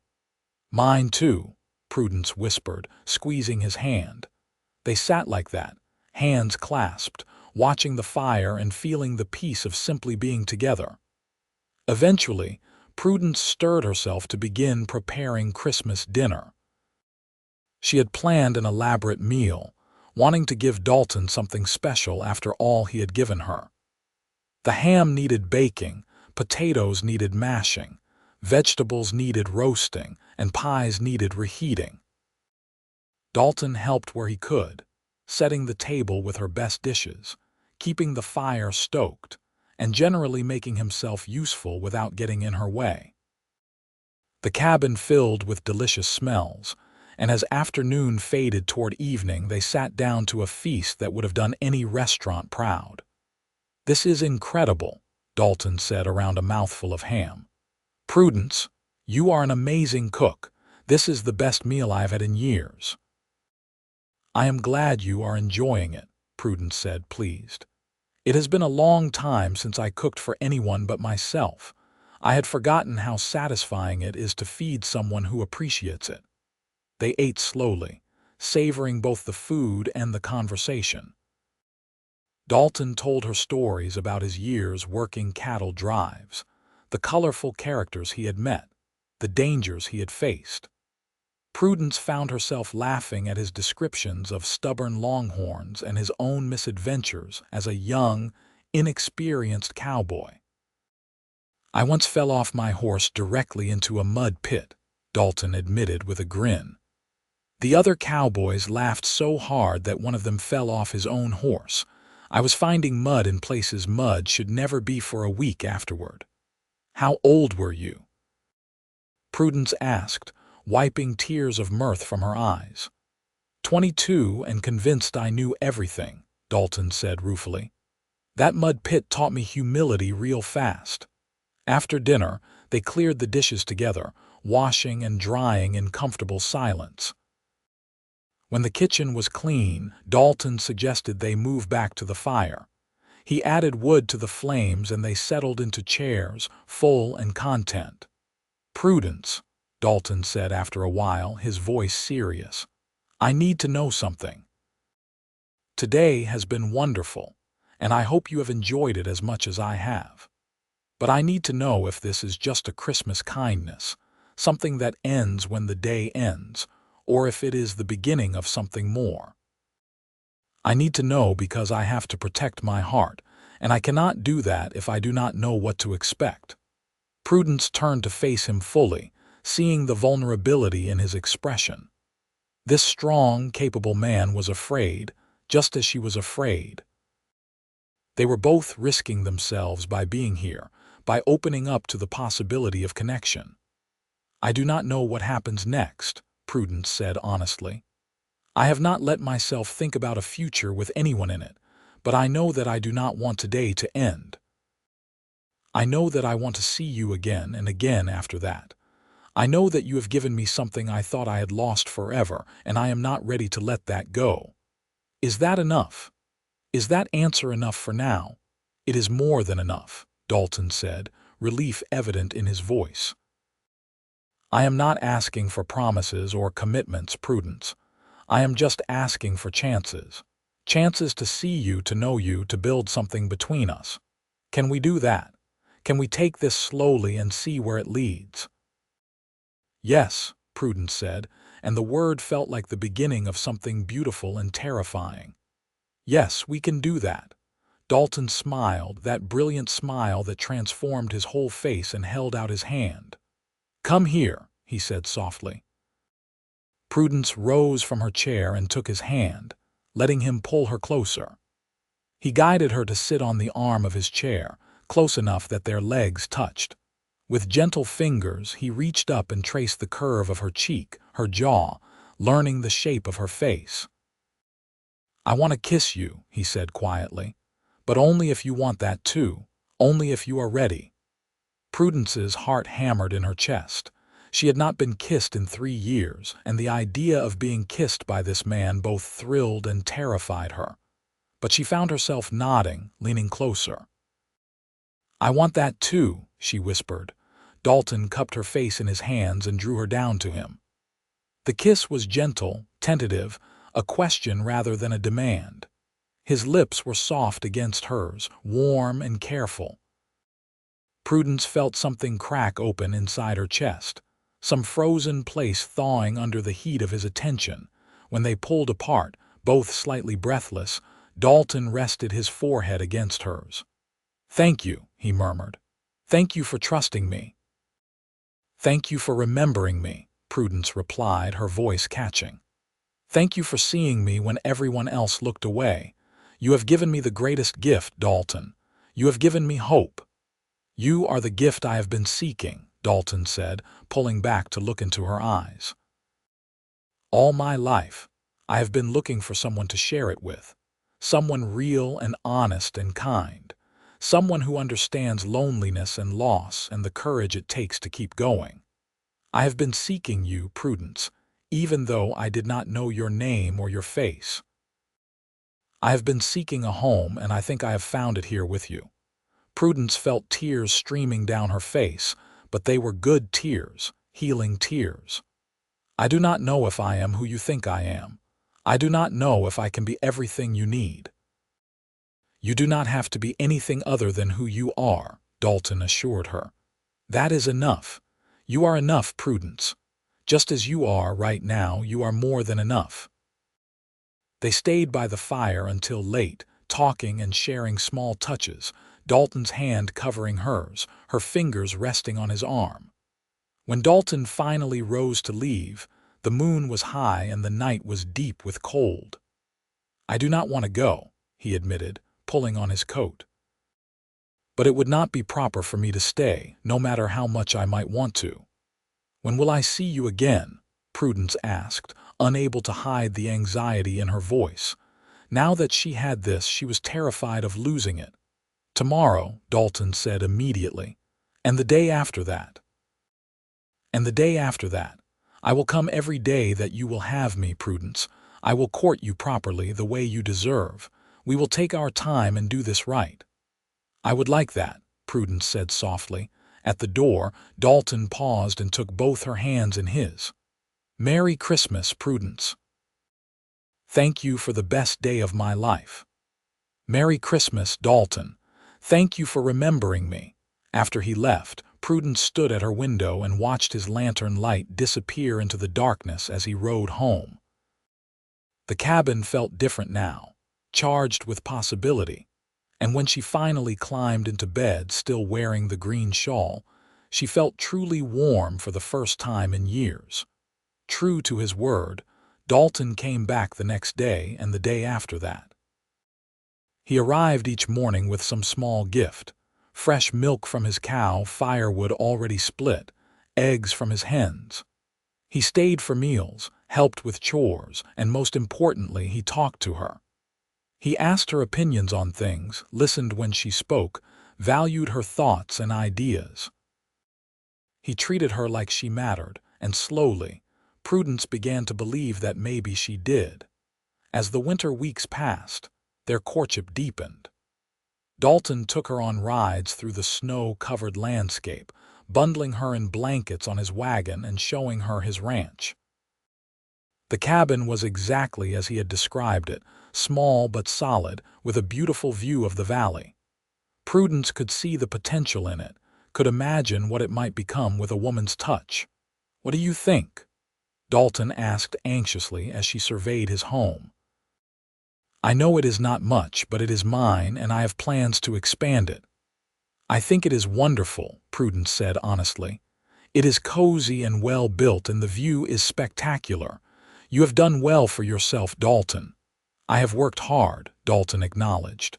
"Mine too," Prudence whispered, squeezing his hand. They sat like that, hands clasped, watching the fire and feeling the peace of simply being together. Eventually, Prudence stirred herself to begin preparing Christmas dinner. She had planned an elaborate meal, wanting to give Dalton something special after all he had given her. The ham needed baking, potatoes needed mashing, vegetables needed roasting, and pies needed reheating. Dalton helped where he could, setting the table with her best dishes, keeping the fire stoked, and generally making himself useful without getting in her way. The cabin filled with delicious smells, and as afternoon faded toward evening, they sat down to a feast that would have done any restaurant proud. "This is incredible," Dalton said around a mouthful of ham. "Prudence, you are an amazing cook. This is the best meal I have had in years." "I am glad you are enjoying it," Prudence said, pleased. "It has been a long time since I cooked for anyone but myself. I had forgotten how satisfying it is to feed someone who appreciates it." They ate slowly, savoring both the food and the conversation. Dalton told her stories about his years working cattle drives, the colorful characters he had met, the dangers he had faced. Prudence found herself laughing at his descriptions of stubborn longhorns and his own misadventures as a young, inexperienced cowboy. "I once fell off my horse directly into a mud pit," Dalton admitted with a grin. "The other cowboys laughed so hard that one of them fell off his own horse. I was finding mud in places mud should never be for a week afterward." "How old were you?" Prudence asked, wiping tears of mirth from her eyes. 22 and convinced I knew everything," Dalton said ruefully. "That mud pit taught me humility real fast." After dinner, they cleared the dishes together, washing and drying in comfortable silence. When the kitchen was clean, Dalton suggested they move back to the fire. He added wood to the flames and they settled into chairs, full and content. "Prudence," Dalton said after a while, his voice serious, "I need to know something. Today has been wonderful, and I hope you have enjoyed it as much as I have." But I need to know if this is just a Christmas kindness, something that ends when the day ends, or if it is the beginning of something more. I need to know because I have to protect my heart, and I cannot do that if I do not know what to expect. Prudence turned to face him fully, seeing the vulnerability in his expression. This strong, capable man was afraid, just as she was afraid. They were both risking themselves by being here, by opening up to the possibility of connection. I do not know what happens next, Prudence said honestly. I have not let myself think about a future with anyone in it, but I know that I do not want today to end. I know that I want to see you again and again after that. I know that you have given me something I thought I had lost forever, and I am not ready to let that go. Is that enough? Is that answer enough for now? It is more than enough, Dalton said, relief evident in his voice. I am not asking for promises or commitments, Prudence. I am just asking for chances. Chances to see you, to know you, to build something between us. Can we do that? Can we take this slowly and see where it leads? Yes, Prudence said, and the word felt like the beginning of something beautiful and terrifying. Yes, we can do that. Dalton smiled, that brilliant smile that transformed his whole face, and held out his hand. Come here, he said softly. Prudence rose from her chair and took his hand, letting him pull her closer. He guided her to sit on the arm of his chair, close enough that their legs touched. With gentle fingers, he reached up and traced the curve of her cheek, her jaw, learning the shape of her face. I want to kiss you, he said quietly, but only if you want that too, only if you are ready. Prudence's heart hammered in her chest. She had not been kissed in 3 years, and the idea of being kissed by this man both thrilled and terrified her. But she found herself nodding, leaning closer. I want that too, she whispered. Dalton cupped her face in his hands and drew her down to him. The kiss was gentle, tentative, a question rather than a demand. His lips were soft against hers, warm and careful. Prudence felt something crack open inside her chest, some frozen place thawing under the heat of his attention. When they pulled apart, both slightly breathless, Dalton rested his forehead against hers. Thank you, he murmured. Thank you for trusting me. Thank you for remembering me, Prudence replied, her voice catching. Thank you for seeing me when everyone else looked away. You have given me the greatest gift, Dalton. You have given me hope. You are the gift I have been seeking, Dalton said, pulling back to look into her eyes. All my life, I have been looking for someone to share it with. Someone real and honest and kind. Someone who understands loneliness and loss and the courage it takes to keep going. I have been seeking you, Prudence, even though I did not know your name or your face. I have been seeking a home, and I think I have found it here with you. Prudence felt tears streaming down her face, but they were good tears, healing tears. I do not know if I am who you think I am. I do not know if I can be everything you need. You do not have to be anything other than who you are, Dalton assured her. That is enough. You are enough, Prudence. Just as you are right now, you are more than enough. They stayed by the fire until late, talking and sharing small touches, Dalton's hand covering hers, her fingers resting on his arm. When Dalton finally rose to leave, the moon was high and the night was deep with cold. I do not want to go, he admitted, pulling on his coat. But it would not be proper for me to stay, no matter how much I might want to. When will I see you again? Prudence asked, unable to hide the anxiety in her voice. Now that she had this, she was terrified of losing it. Tomorrow, Dalton said immediately. And the day after that. And the day after that. I will come every day that you will have me, Prudence. I will court you properly, the way you deserve. We will take our time and do this right. I would like that, Prudence said softly. At the door, Dalton paused and took both her hands in his. Merry Christmas, Prudence. Thank you for the best day of my life. Merry Christmas, Dalton. Thank you for remembering me. After he left, Prudence stood at her window and watched his lantern light disappear into the darkness as he rode home. The cabin felt different now, charged with possibility, and when she finally climbed into bed still wearing the green shawl, she felt truly warm for the first time in years. True to his word, Dalton came back the next day and the day after that. He arrived each morning with some small gift: fresh milk from his cow, firewood already split, eggs from his hens. He stayed for meals, helped with chores, and most importantly, he talked to her. He asked her opinions on things, listened when she spoke, valued her thoughts and ideas. He treated her like she mattered, and slowly, Prudence began to believe that maybe she did. As the winter weeks passed, their courtship deepened. Dalton took her on rides through the snow-covered landscape, bundling her in blankets on his wagon and showing her his ranch. The cabin was exactly as he had described it, small but solid, with a beautiful view of the valley. Prudence could see the potential in it, could imagine what it might become with a woman's touch. "What do you think?" Dalton asked anxiously as she surveyed his home. "I know it is not much, but it is mine, and I have plans to expand it." "I think it is wonderful," Prudence said honestly. "It is cozy and well built, and the view is spectacular. You have done well for yourself, Dalton." "I have worked hard," Dalton acknowledged.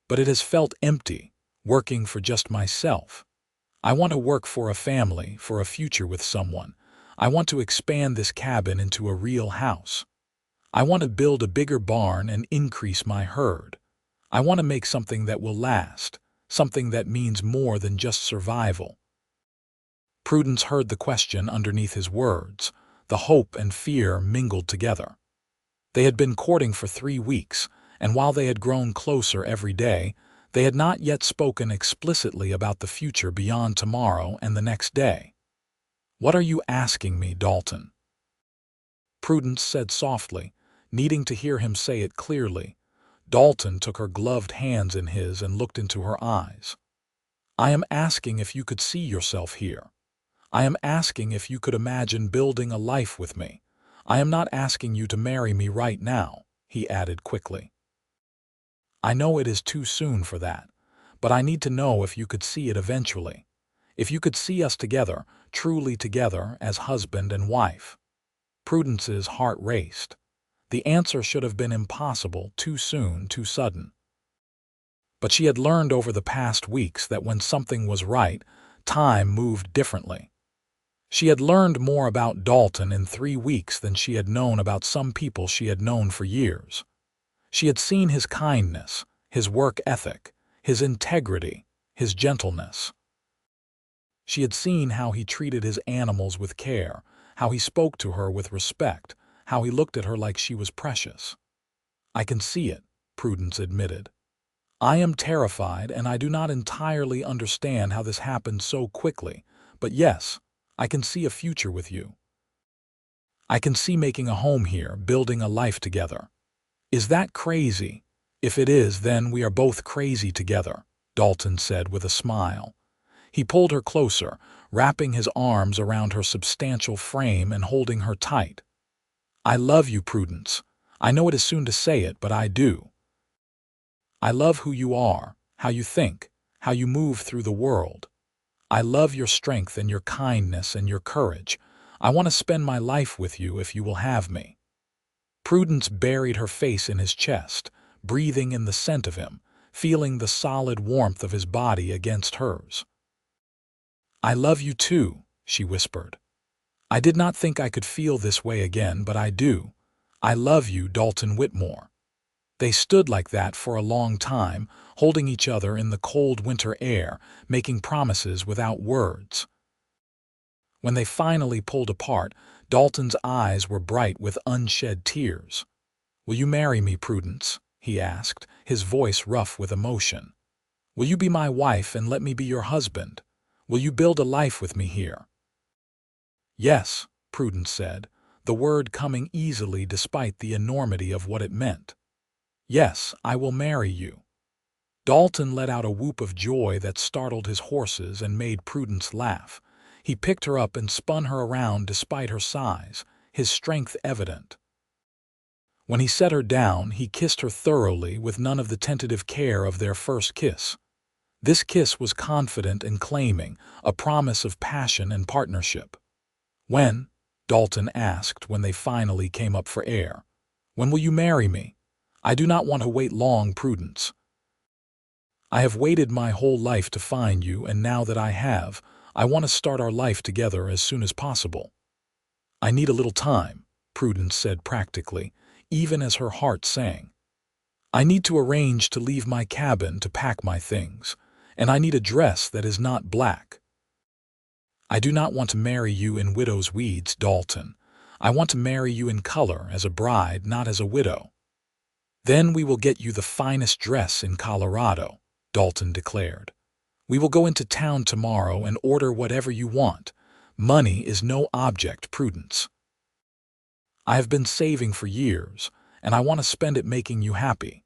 "But it has felt empty, working for just myself. I want to work for a family, for a future with someone. I want to expand this cabin into a real house. I want to build a bigger barn and increase my herd. I want to make something that will last, something that means more than just survival." Prudence heard the question underneath his words. The hope and fear mingled together. They had been courting for 3 weeks, and while they had grown closer every day, they had not yet spoken explicitly about the future beyond tomorrow and the next day. "What are you asking me, Dalton?" Prudence said softly, needing to hear him say it clearly. Dalton took her gloved hands in his and looked into her eyes. "I am asking if you could see yourself here. I am asking if you could imagine building a life with me. I am not asking you to marry me right now," he added quickly. "I know it is too soon for that, but I need to know if you could see it eventually. If you could see us together, truly together, as husband and wife." Prudence's heart raced. The answer should have been impossible, too soon, too sudden. But she had learned over the past weeks that when something was right, time moved differently. She had learned more about Dalton in 3 weeks than she had known about some people she had known for years. She had seen his kindness, his work ethic, his integrity, his gentleness. She had seen how he treated his animals with care, how he spoke to her with respect, how he looked at her like she was precious. "I can see it," Prudence admitted. "I am terrified, and I do not entirely understand how this happened so quickly, but yes, I can see a future with you. I can see making a home here, building a life together." "Is that crazy?" "If it is, then we are both crazy together," Dalton said with a smile. He pulled her closer, wrapping his arms around her substantial frame and holding her tight. "I love you, Prudence. I know it is soon to say it, but I do. I love who you are, how you think, how you move through the world. I love your strength and your kindness and your courage. I want to spend my life with you if you will have me." Prudence buried her face in his chest, breathing in the scent of him, feeling the solid warmth of his body against hers. "I love you too," she whispered. "I did not think I could feel this way again, but I do. I love you, Dalton Whitmore." They stood like that for a long time, holding each other in the cold winter air, making promises without words. When they finally pulled apart, Dalton's eyes were bright with unshed tears. "Will you marry me, Prudence?" he asked, his voice rough with emotion. "Will you be my wife and let me be your husband? Will you build a life with me here?" "Yes," Prudence said, the word coming easily despite the enormity of what it meant. "Yes, I will marry you." Dalton let out a whoop of joy that startled his horses and made Prudence laugh. He picked her up and spun her around despite her size, his strength evident. When he set her down, he kissed her thoroughly with none of the tentative care of their first kiss. This kiss was confident and claiming, a promise of passion and partnership. "When?" Dalton asked when they finally came up for air. "When will you marry me? I do not want to wait long, Prudence. I have waited my whole life to find you, and now that I have, I want to start our life together as soon as possible." "I need a little time," Prudence said practically, even as her heart sang. "I need to arrange to leave my cabin to pack my things, and I need a dress that is not black." "I do not want to marry you in widow's weeds, Dalton. I want to marry you in color, as a bride, not as a widow." "Then we will get you the finest dress in Colorado," Dalton declared. "We will go into town tomorrow and order whatever you want. Money is no object, Prudence. I have been saving for years, and I want to spend it making you happy."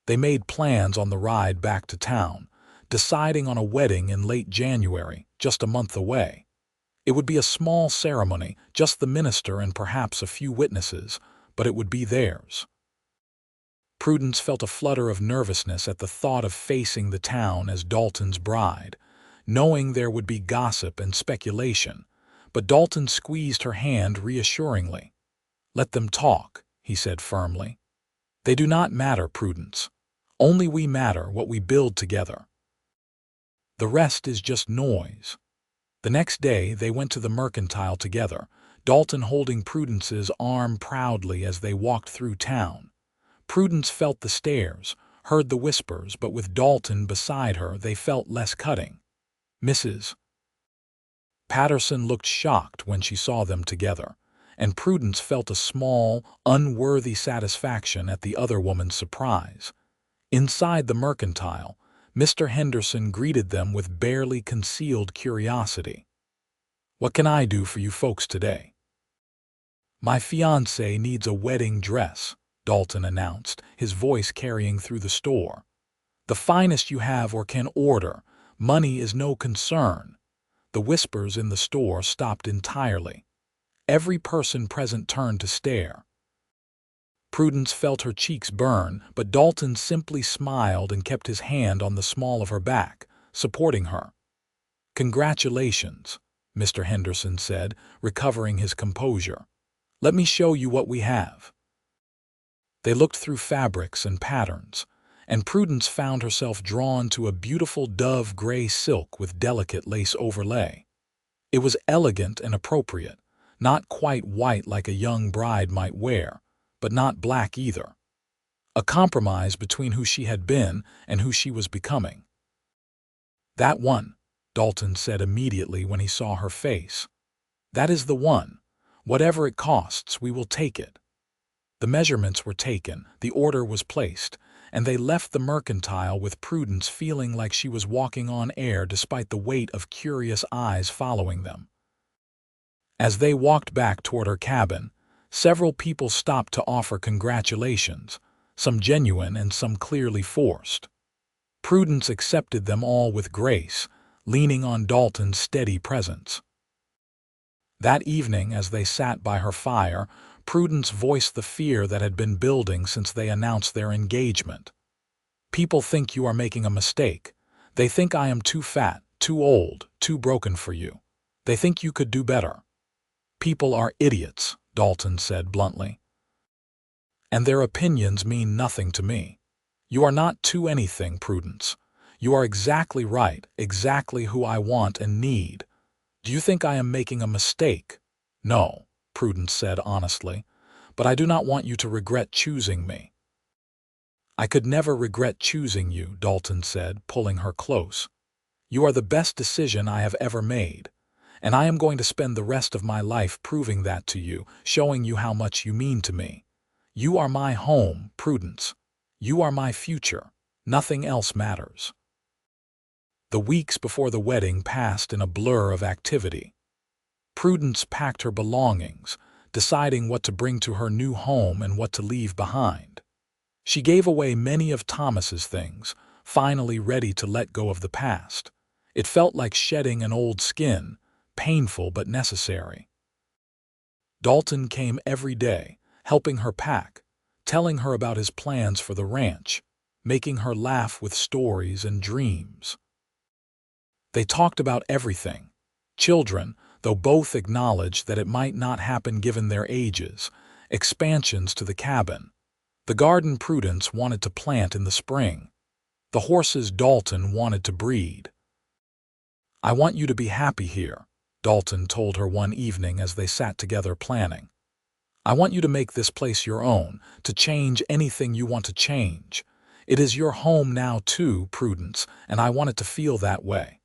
They made plans on the ride back to town, deciding on a wedding in late January, just a month away. It would be a small ceremony, just the minister and perhaps a few witnesses, but it would be theirs. Prudence felt a flutter of nervousness at the thought of facing the town as Dalton's bride, knowing there would be gossip and speculation, but Dalton squeezed her hand reassuringly. "Let them talk," he said firmly. "They do not matter, Prudence. Only we matter, what we build together. The rest is just noise." The next day they went to the mercantile together, Dalton holding Prudence's arm proudly as they walked through town. Prudence felt the stares, heard the whispers, but with Dalton beside her they felt less cutting. Mrs. Patterson looked shocked when she saw them together, and Prudence felt a small, unworthy satisfaction at the other woman's surprise. Inside the mercantile, Mr. Henderson greeted them with barely concealed curiosity. "What can I do for you folks today?" "My fiancée needs a wedding dress," Dalton announced, his voice carrying through the store. "The finest you have or can order. Money is no concern." The whispers in the store stopped entirely. Every person present turned to stare. Prudence felt her cheeks burn, but Dalton simply smiled and kept his hand on the small of her back, supporting her. "Congratulations," Mr. Henderson said, recovering his composure. "Let me show you what we have." They looked through fabrics and patterns, and Prudence found herself drawn to a beautiful dove gray silk with delicate lace overlay. It was elegant and appropriate, not quite white like a young bride might wear, but not black either. A compromise between who she had been and who she was becoming. "That one," Dalton said immediately when he saw her face. "That is the one. Whatever it costs, we will take it." The measurements were taken, the order was placed, and they left the mercantile with Prudence feeling like she was walking on air despite the weight of curious eyes following them. As they walked back toward her cabin, several people stopped to offer congratulations, some genuine and some clearly forced. Prudence accepted them all with grace, leaning on Dalton's steady presence. That evening, as they sat by her fire, Prudence voiced the fear that had been building since they announced their engagement. "People think you are making a mistake. They think I am too fat, too old, too broken for you. They think you could do better." "People are idiots," Dalton said bluntly. "And their opinions mean nothing to me. You are not too anything, Prudence. You are exactly right, exactly who I want and need. Do you think I am making a mistake?" "No," Prudence said honestly, "but I do not want you to regret choosing me." "I could never regret choosing you," Dalton said, pulling her close. "You are the best decision I have ever made, and I am going to spend the rest of my life proving that to you, showing you how much you mean to me. You are my home, Prudence. You are my future. Nothing else matters." The weeks before the wedding passed in a blur of activity. Prudence packed her belongings, deciding what to bring to her new home and what to leave behind. She gave away many of Thomas's things, finally ready to let go of the past. It felt like shedding an old skin, painful but necessary. Dalton came every day, helping her pack, telling her about his plans for the ranch, making her laugh with stories and dreams. They talked about everything. Children, though both acknowledged that it might not happen given their ages, expansions to the cabin, the garden Prudence wanted to plant in the spring, the horses Dalton wanted to breed. "I want you to be happy here," Dalton told her one evening as they sat together planning. "I want you to make this place your own, to change anything you want to change. It is your home now too, Prudence, and I want it to feel that way."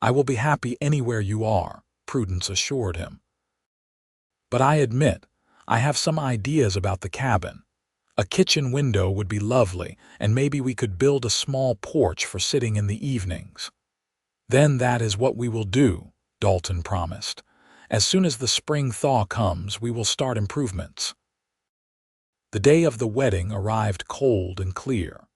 "I will be happy anywhere you are," Prudence assured him. "But I admit, I have some ideas about the cabin. A kitchen window would be lovely, and maybe we could build a small porch for sitting in the evenings." "Then that is what we will do," Dalton promised. "As soon as the spring thaw comes, we will start improvements." The day of the wedding arrived cold and clear.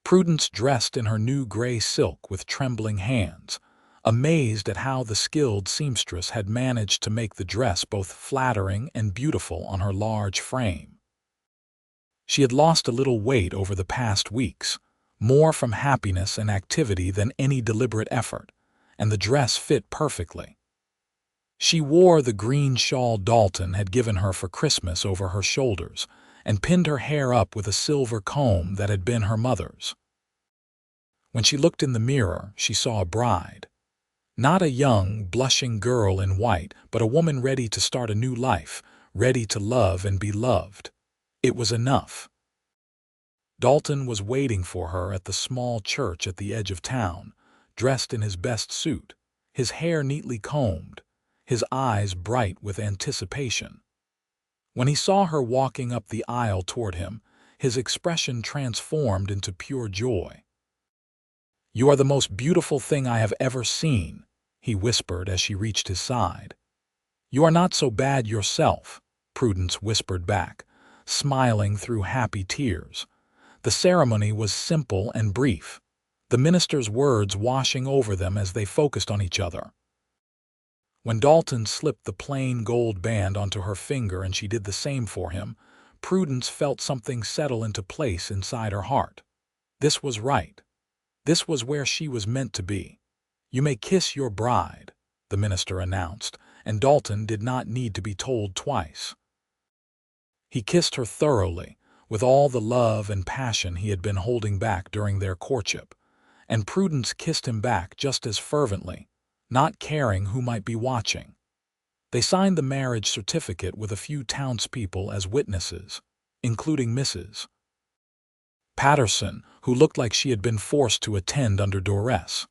Prudence dressed in her new gray silk with trembling hands, amazed at how the skilled seamstress had managed to make the dress both flattering and beautiful on her large frame. She had lost a little weight over the past weeks, more from happiness and activity than any deliberate effort, and the dress fit perfectly. She wore the green shawl Dalton had given her for Christmas over her shoulders and pinned her hair up with a silver comb that had been her mother's. When she looked in the mirror, she saw a bride. Not a young, blushing girl in white, but a woman ready to start a new life, ready to love and be loved. It was enough. Dalton was waiting for her at the small church at the edge of town, dressed in his best suit, his hair neatly combed, his eyes bright with anticipation. When he saw her walking up the aisle toward him, his expression transformed into pure joy. "You are the most beautiful thing I have ever seen," he whispered as she reached his side. "You are not so bad yourself," Prudence whispered back, smiling through happy tears. The ceremony was simple and brief, the minister's words washing over them as they focused on each other. When Dalton slipped the plain gold band onto her finger and she did the same for him, Prudence felt something settle into place inside her heart. This was right. This was where she was meant to be. "You may kiss your bride," the minister announced, and Dalton did not need to be told twice. He kissed her thoroughly, with all the love and passion he had been holding back during their courtship, and Prudence kissed him back just as fervently, not caring who might be watching. They signed the marriage certificate with a few townspeople as witnesses, including Mrs. Patterson, who looked like she had been forced to attend under duress.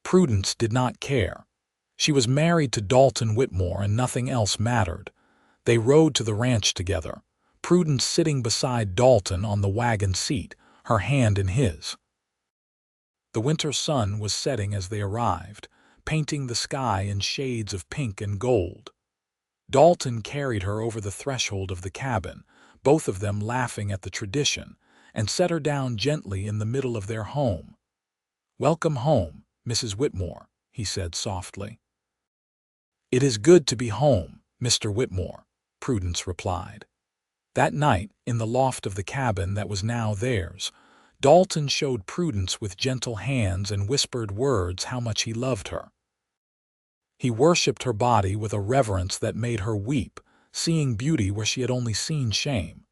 Prudence did not care. She was married to Dalton Whitmore and nothing else mattered. They rode to the ranch together, Prudence sitting beside Dalton on the wagon seat, her hand in his. The winter sun was setting as they arrived, painting the sky in shades of pink and gold. Dalton carried her over the threshold of the cabin, both of them laughing at the tradition, and set her down gently in the middle of their home. "Welcome home, Mrs. Whitmore," he said softly. "It is good to be home, Mr. Whitmore," Prudence replied. That night, in the loft of the cabin that was now theirs, Dalton showed Prudence with gentle hands and whispered words how much he loved her. He worshipped her body with a reverence that made her weep, seeing beauty where she had only seen shame.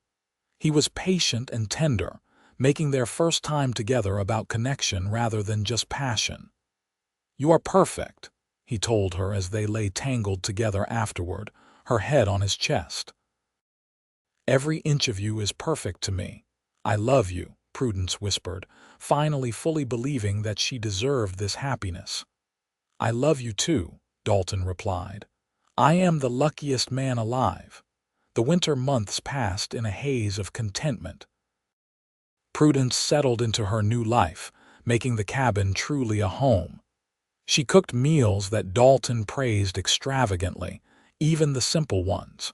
He was patient and tender, making their first time together about connection rather than just passion. "You are perfect," he told her as they lay tangled together afterward, her head on his chest. "Every inch of you is perfect to me. I love you," Prudence whispered, finally fully believing that she deserved this happiness. "I love you too," Dalton replied. "I am the luckiest man alive." The winter months passed in a haze of contentment. Prudence settled into her new life, making the cabin truly a home. She cooked meals that Dalton praised extravagantly, even the simple ones.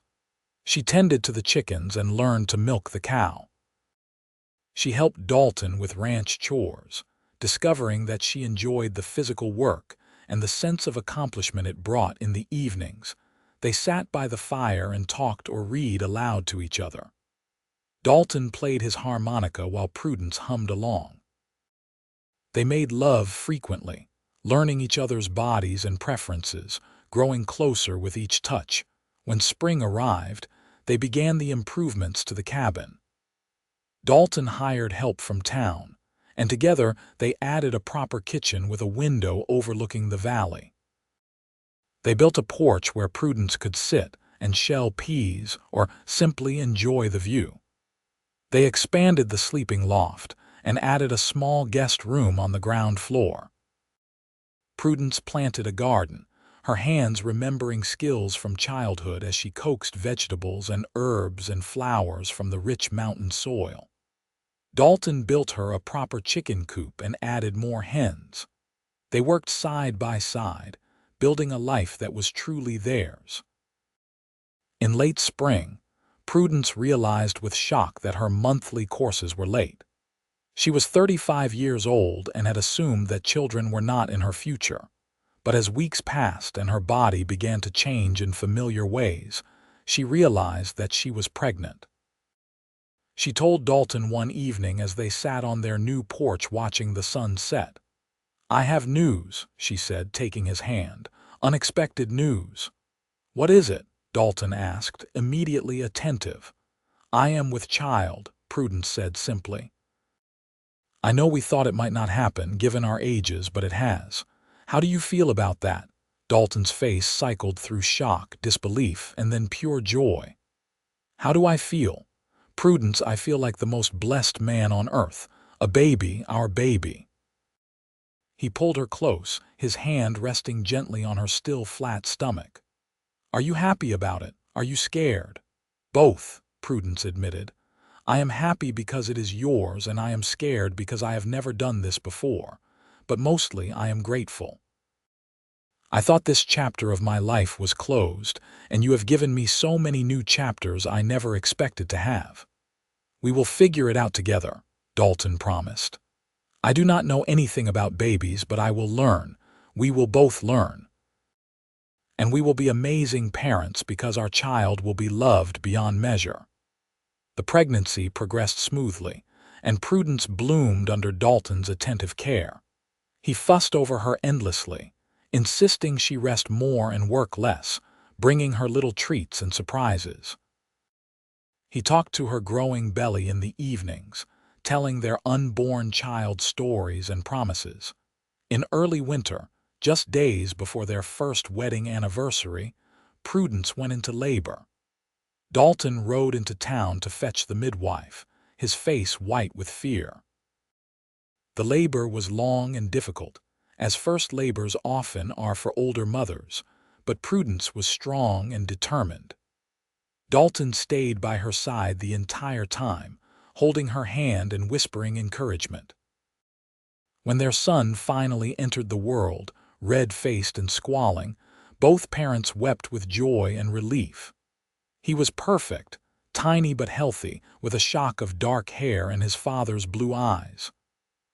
She tended to the chickens and learned to milk the cow. She helped Dalton with ranch chores, discovering that she enjoyed the physical work and the sense of accomplishment it brought in the evenings. They sat by the fire and talked or read aloud to each other. Dalton played his harmonica while Prudence hummed along. They made love frequently, learning each other's bodies and preferences, growing closer with each touch. When spring arrived, they began the improvements to the cabin. Dalton hired help from town, and together they added a proper kitchen with a window overlooking the valley. They built a porch where Prudence could sit and shell peas or simply enjoy the view. They expanded the sleeping loft and added a small guest room on the ground floor. Prudence planted a garden, her hands remembering skills from childhood as she coaxed vegetables and herbs and flowers from the rich mountain soil. Dalton built her a proper chicken coop and added more hens. They worked side by side, building a life that was truly theirs. In late spring, Prudence realized with shock that her monthly courses were late. She was 35 years old and had assumed that children were not in her future. But as weeks passed and her body began to change in familiar ways, she realized that she was pregnant. She told Dalton one evening as they sat on their new porch watching the sun set. "I have news," she said, taking his hand. "Unexpected news." "What is it?" Dalton asked, immediately attentive. "I am with child," Prudence said simply. "I know we thought it might not happen, given our ages, but it has. How do you feel about that?" Dalton's face cycled through shock, disbelief, and then pure joy. "How do I feel? Prudence, I feel like the most blessed man on earth. A baby, our baby." He pulled her close, his hand resting gently on her still flat stomach. "Are you happy about it? Are you scared?" "Both," Prudence admitted. "I am happy because it is yours, and I am scared because I have never done this before. But mostly I am grateful. I thought this chapter of my life was closed, and you have given me so many new chapters I never expected to have. We will figure it out together," Dalton promised. "I do not know anything about babies, but I will learn. We will both learn. And we will be amazing parents because our child will be loved beyond measure." The pregnancy progressed smoothly, and Prudence bloomed under Dalton's attentive care. He fussed over her endlessly, insisting she rest more and work less, bringing her little treats and surprises. He talked to her growing belly in the evenings, telling their unborn child stories and promises. In early winter, just days before their first wedding anniversary, Prudence went into labor. Dalton rode into town to fetch the midwife, his face white with fear. The labor was long and difficult, as first labors often are for older mothers, but Prudence was strong and determined. Dalton stayed by her side the entire time, holding her hand and whispering encouragement. When their son finally entered the world, red-faced and squalling, both parents wept with joy and relief. He was perfect, tiny but healthy, with a shock of dark hair and his father's blue eyes.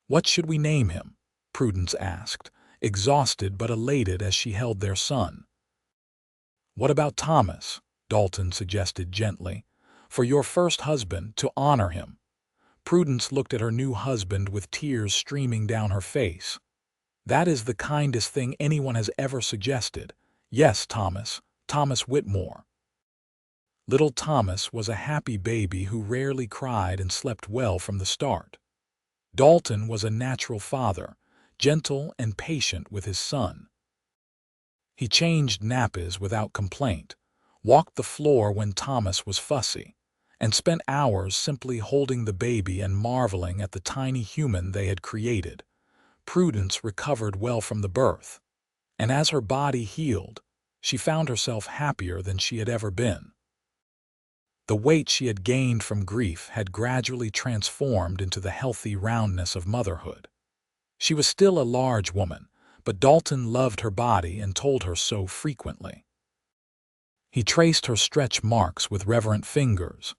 "What should we name him?" Prudence asked, exhausted but elated as she held their son. "What about Thomas?" Dalton suggested gently. "For your first husband, to honor him." Prudence looked at her new husband with tears streaming down her face. "That is the kindest thing anyone has ever suggested. Yes, Thomas Whitmore." Little Thomas was a happy baby who rarely cried and slept well from the start. Dalton was a natural father, gentle and patient with his son. He changed nappies without complaint, walked the floor when Thomas was fussy, and spent hours simply holding the baby and marveling at the tiny human they had created. Prudence recovered well from the birth, and as her body healed, she found herself happier than she had ever been. The weight she had gained from grief had gradually transformed into the healthy roundness of motherhood. She was still a large woman, but Dalton loved her body and told her so frequently. He traced her stretch marks with reverent fingers,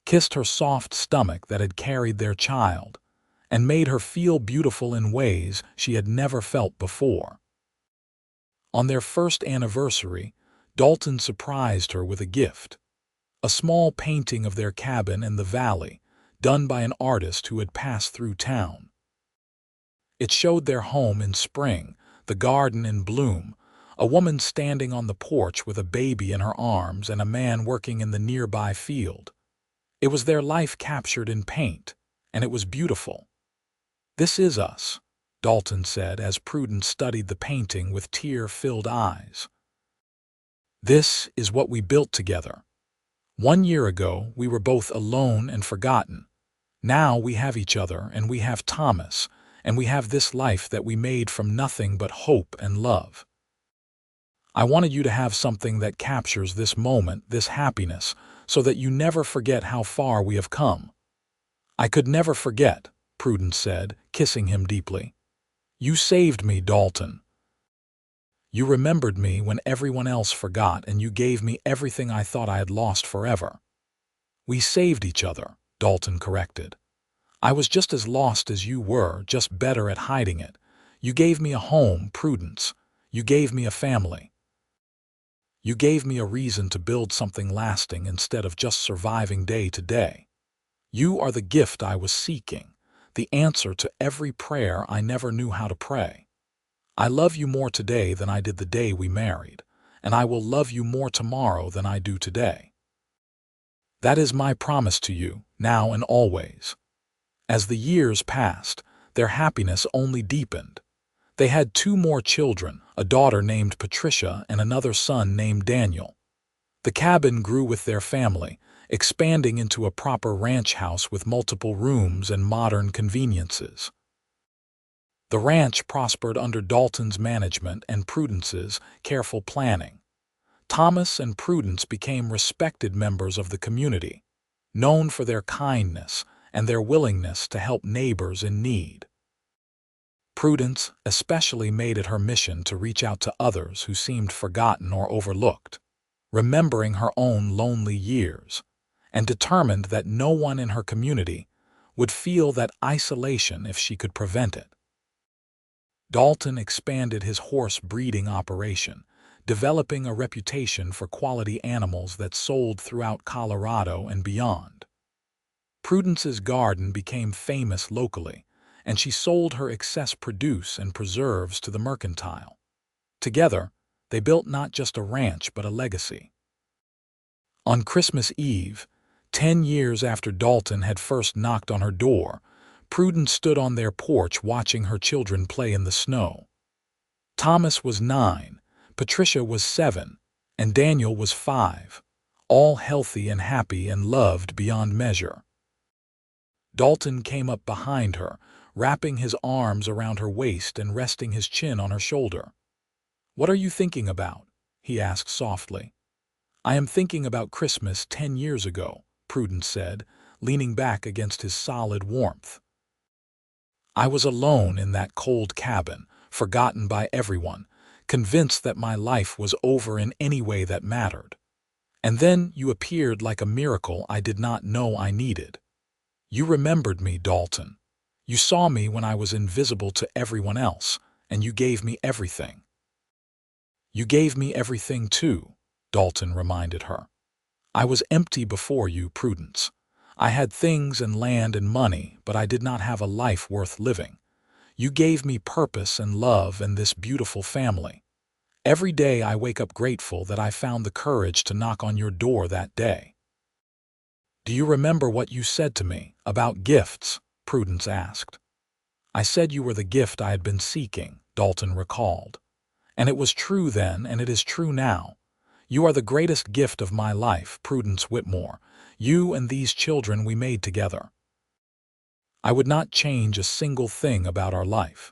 kissed her soft stomach that had carried their child, and made her feel beautiful in ways she had never felt before. On their first anniversary, Dalton surprised her with a gift, a small painting of their cabin in the valley, done by an artist who had passed through town. It showed their home in spring, the garden in bloom, a woman standing on the porch with a baby in her arms and a man working in the nearby field. It was their life captured in paint, and it was beautiful. "This is us," Dalton said as Prudence studied the painting with tear-filled eyes. "This is what we built together. 1 year ago, we were both alone and forgotten. Now we have each other, and we have Thomas, and we have this life that we made from nothing but hope and love. I wanted you to have something that captures this moment, this happiness, so that you never forget how far we have come." "I could never forget," Prudence said, kissing him deeply. "You saved me, Dalton. You remembered me when everyone else forgot, and you gave me everything I thought I had lost forever." "We saved each other," Dalton corrected. "I was just as lost as you were, just better at hiding it. You gave me a home, Prudence. You gave me a family. You gave me a reason to build something lasting instead of just surviving day to day. You are the gift I was seeking, the answer to every prayer I never knew how to pray. I love you more today than I did the day we married, and I will love you more tomorrow than I do today. That is my promise to you, now and always." As the years passed, their happiness only deepened. They had 2 more children, a daughter named Patricia and another son named Daniel. The cabin grew with their family, expanding into a proper ranch house with multiple rooms and modern conveniences. The ranch prospered under Dalton's management and Prudence's careful planning. Thomas and Prudence became respected members of the community, known for their kindness and their willingness to help neighbors in need. Prudence especially made it her mission to reach out to others who seemed forgotten or overlooked, remembering her own lonely years, and determined that no one in her community would feel that isolation if she could prevent it. Dalton expanded his horse breeding operation, developing a reputation for quality animals that sold throughout Colorado and beyond. Prudence's garden became famous locally, and she sold her excess produce and preserves to the mercantile. Together, they built not just a ranch but a legacy. On Christmas Eve, 10 years after Dalton had first knocked on her door, Prudence stood on their porch watching her children play in the snow. Thomas was 9, Patricia was 7, and Daniel was 5, all healthy and happy and loved beyond measure. Dalton came up behind her, wrapping his arms around her waist and resting his chin on her shoulder. "What are you thinking about?" he asked softly. "I am thinking about Christmas 10 years ago," Prudence said, leaning back against his solid warmth. "I was alone in that cold cabin, forgotten by everyone, convinced that my life was over in any way that mattered. And then you appeared like a miracle I did not know I needed. You remembered me, Dalton. You saw me when I was invisible to everyone else, and you gave me everything." "You gave me everything too," Dalton reminded her. "I was empty before you, Prudence. I had things and land and money, but I did not have a life worth living. You gave me purpose and love and this beautiful family. Every day I wake up grateful that I found the courage to knock on your door that day." "Do you remember what you said to me about gifts?" Prudence asked. "I said you were the gift I had been seeking," Dalton recalled. "And it was true then, and it is true now. You are the greatest gift of my life, Prudence Whitmore. You and these children we made together. I would not change a single thing about our life."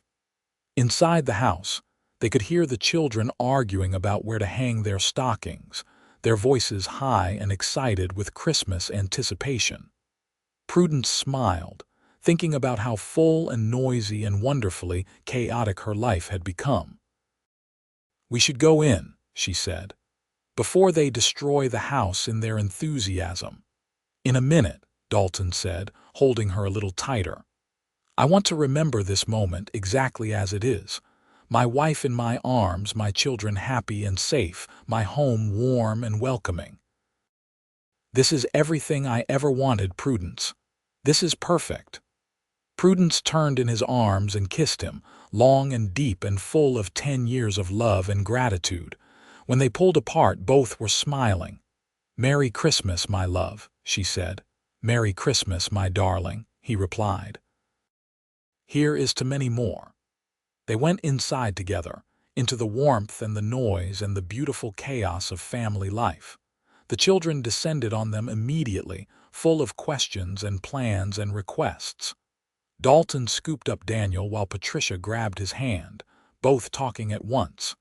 Inside the house, they could hear the children arguing about where to hang their stockings, their voices high and excited with Christmas anticipation. Prudence smiled, thinking about how full and noisy and wonderfully chaotic her life had become. "We should go in," she said, "before they destroy the house in their enthusiasm." In a minute, Dalton said, holding her a little tighter. "I want to remember this moment exactly as it is. My wife in my arms, my children happy and safe, my home warm and welcoming. This is everything I ever wanted, Prudence. This is perfect." Prudence turned in his arms and kissed him, long and deep and full of 10 years of love and gratitude. When they pulled apart, both were smiling. "Merry Christmas, my love," she said. "Merry Christmas, my darling," he replied. "Here is to many more." They went inside together, into the warmth and the noise and the beautiful chaos of family life. The children descended on them immediately, full of questions and plans and requests. Dalton scooped up Daniel while Patricia grabbed his hand, both talking at once.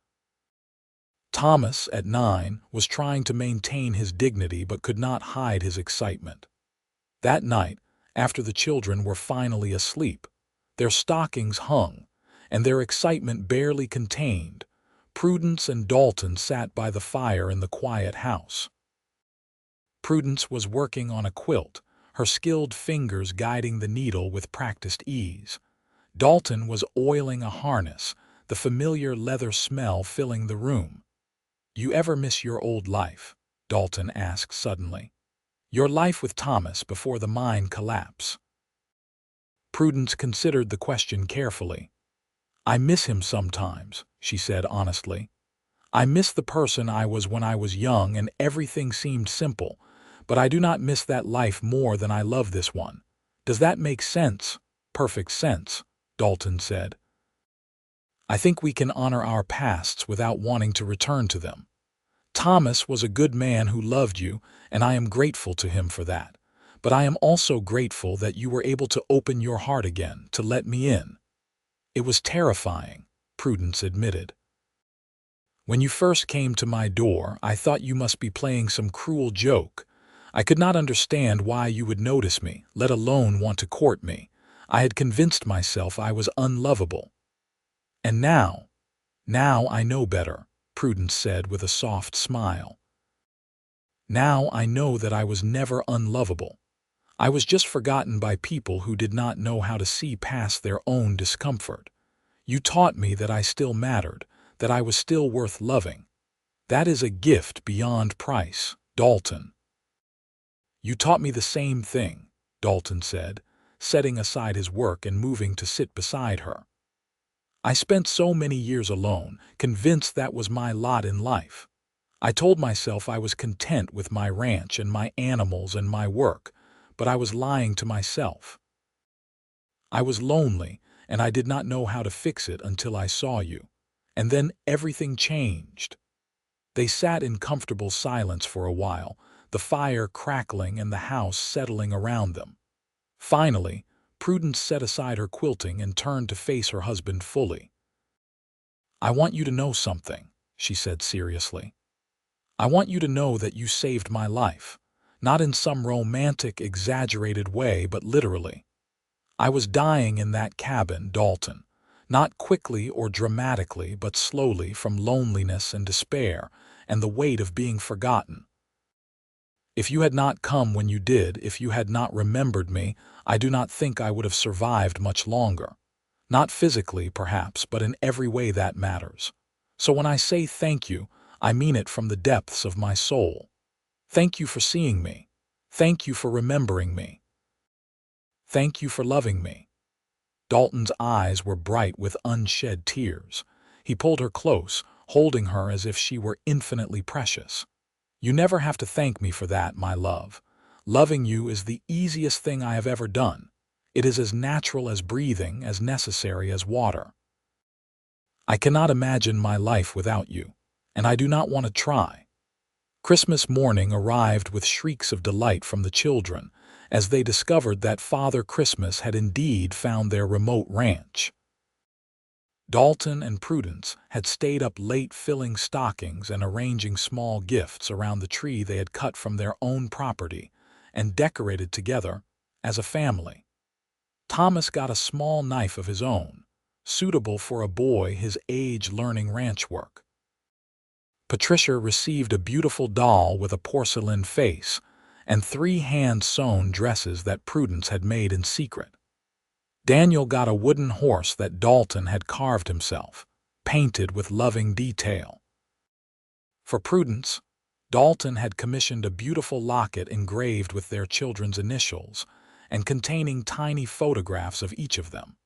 Thomas, at 9, was trying to maintain his dignity but could not hide his excitement. That night, after the children were finally asleep, their stockings hung, and their excitement barely contained, Prudence and Dalton sat by the fire in the quiet house. Prudence was working on a quilt, her skilled fingers guiding the needle with practiced ease. Dalton was oiling a harness, the familiar leather smell filling the room. "You ever miss your old life?" Dalton asked suddenly. "Your life with Thomas before the mine collapse?" Prudence considered the question carefully. "I miss him sometimes," she said honestly. "I miss the person I was when I was young and everything seemed simple, but I do not miss that life more than I love this one. Does that make sense?" "Perfect sense," Dalton said. "I think we can honor our pasts without wanting to return to them. Thomas was a good man who loved you, and I am grateful to him for that. But I am also grateful that you were able to open your heart again, to let me in." "It was terrifying," Prudence admitted. "When you first came to my door, I thought you must be playing some cruel joke. I could not understand why you would notice me, let alone want to court me. I had convinced myself I was unlovable. And now I know better," Prudence said with a soft smile. "Now I know that I was never unlovable. I was just forgotten by people who did not know how to see past their own discomfort. You taught me that I still mattered, that I was still worth loving. That is a gift beyond price, Dalton." "You taught me the same thing," Dalton said, setting aside his work and moving to sit beside her. "I spent so many years alone, convinced that was my lot in life. I told myself I was content with my ranch and my animals and my work, but I was lying to myself. I was lonely, and I did not know how to fix it until I saw you. And then everything changed." They sat in comfortable silence for a while, the fire crackling and the house settling around them. Finally, Prudence set aside her quilting and turned to face her husband fully. "I want you to know something," she said seriously. "I want you to know that you saved my life, not in some romantic, exaggerated way, but literally. I was dying in that cabin, Dalton, not quickly or dramatically, but slowly from loneliness and despair and the weight of being forgotten. If you had not come when you did, if you had not remembered me, I do not think I would have survived much longer. Not physically, perhaps, but in every way that matters. So when I say thank you, I mean it from the depths of my soul. Thank you for seeing me. Thank you for remembering me. Thank you for loving me." Dalton's eyes were bright with unshed tears. He pulled her close, holding her as if she were infinitely precious. "You never have to thank me for that, my love. Loving you is the easiest thing I have ever done. It is as natural as breathing, as necessary as water. I cannot imagine my life without you, and I do not want to try." Christmas morning arrived with shrieks of delight from the children as they discovered that Father Christmas had indeed found their remote ranch. Dalton and Prudence had stayed up late filling stockings and arranging small gifts around the tree they had cut from their own property and decorated together as a family. Thomas got a small knife of his own, suitable for a boy his age learning ranch work. Patricia received a beautiful doll with a porcelain face, and 3 hand-sewn dresses that Prudence had made in secret. Daniel got a wooden horse that Dalton had carved himself, painted with loving detail. For Prudence, Dalton had commissioned a beautiful locket engraved with their children's initials and containing tiny photographs of each of them.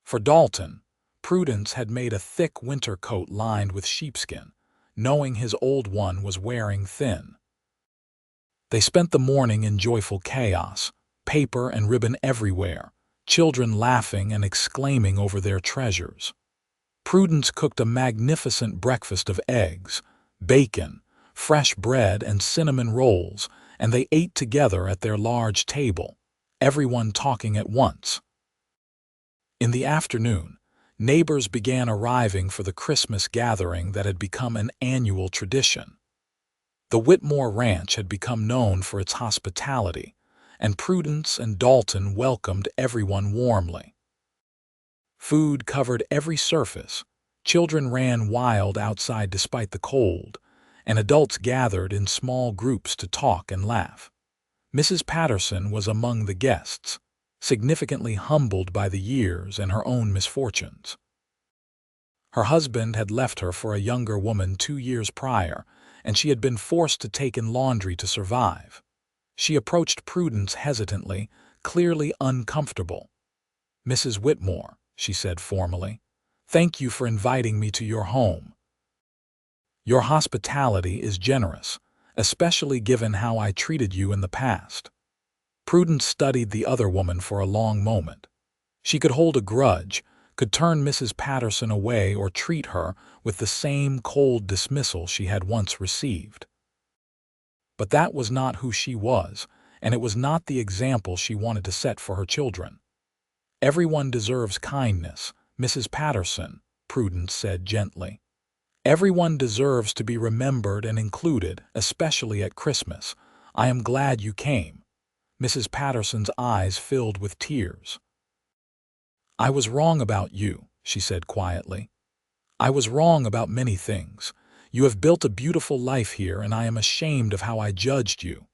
For Dalton, Prudence had made a thick winter coat lined with sheepskin, knowing his old one was wearing thin. They spent the morning in joyful chaos, paper and ribbon everywhere, children laughing and exclaiming over their treasures. Prudence cooked a magnificent breakfast of eggs, bacon, fresh bread, and cinnamon rolls, and they ate together at their large table, everyone talking at once. In the afternoon, neighbors began arriving for the Christmas gathering that had become an annual tradition. The Whitmore Ranch had become known for its hospitality, and Prudence and Dalton welcomed everyone warmly. Food covered every surface, children ran wild outside despite the cold, and adults gathered in small groups to talk and laugh. Mrs. Patterson was among the guests, significantly humbled by the years and her own misfortunes. Her husband had left her for a younger woman 2 years prior, and she had been forced to take in laundry to survive. She approached Prudence hesitantly, clearly uncomfortable. "Mrs. Whitmore," she said formally, "thank you for inviting me to your home. Your hospitality is generous, especially given how I treated you in the past." Prudence studied the other woman for a long moment. She could hold a grudge, could turn Mrs. Patterson away or treat her with the same cold dismissal she had once received. But that was not who she was, and it was not the example she wanted to set for her children. "Everyone deserves kindness, Mrs. Patterson," Prudence said gently. "Everyone deserves to be remembered and included, especially at Christmas. I am glad you came." Mrs. Patterson's eyes filled with tears. "I was wrong about you," she said quietly. "I was wrong about many things. You have built a beautiful life here, and I am ashamed of how I judged you."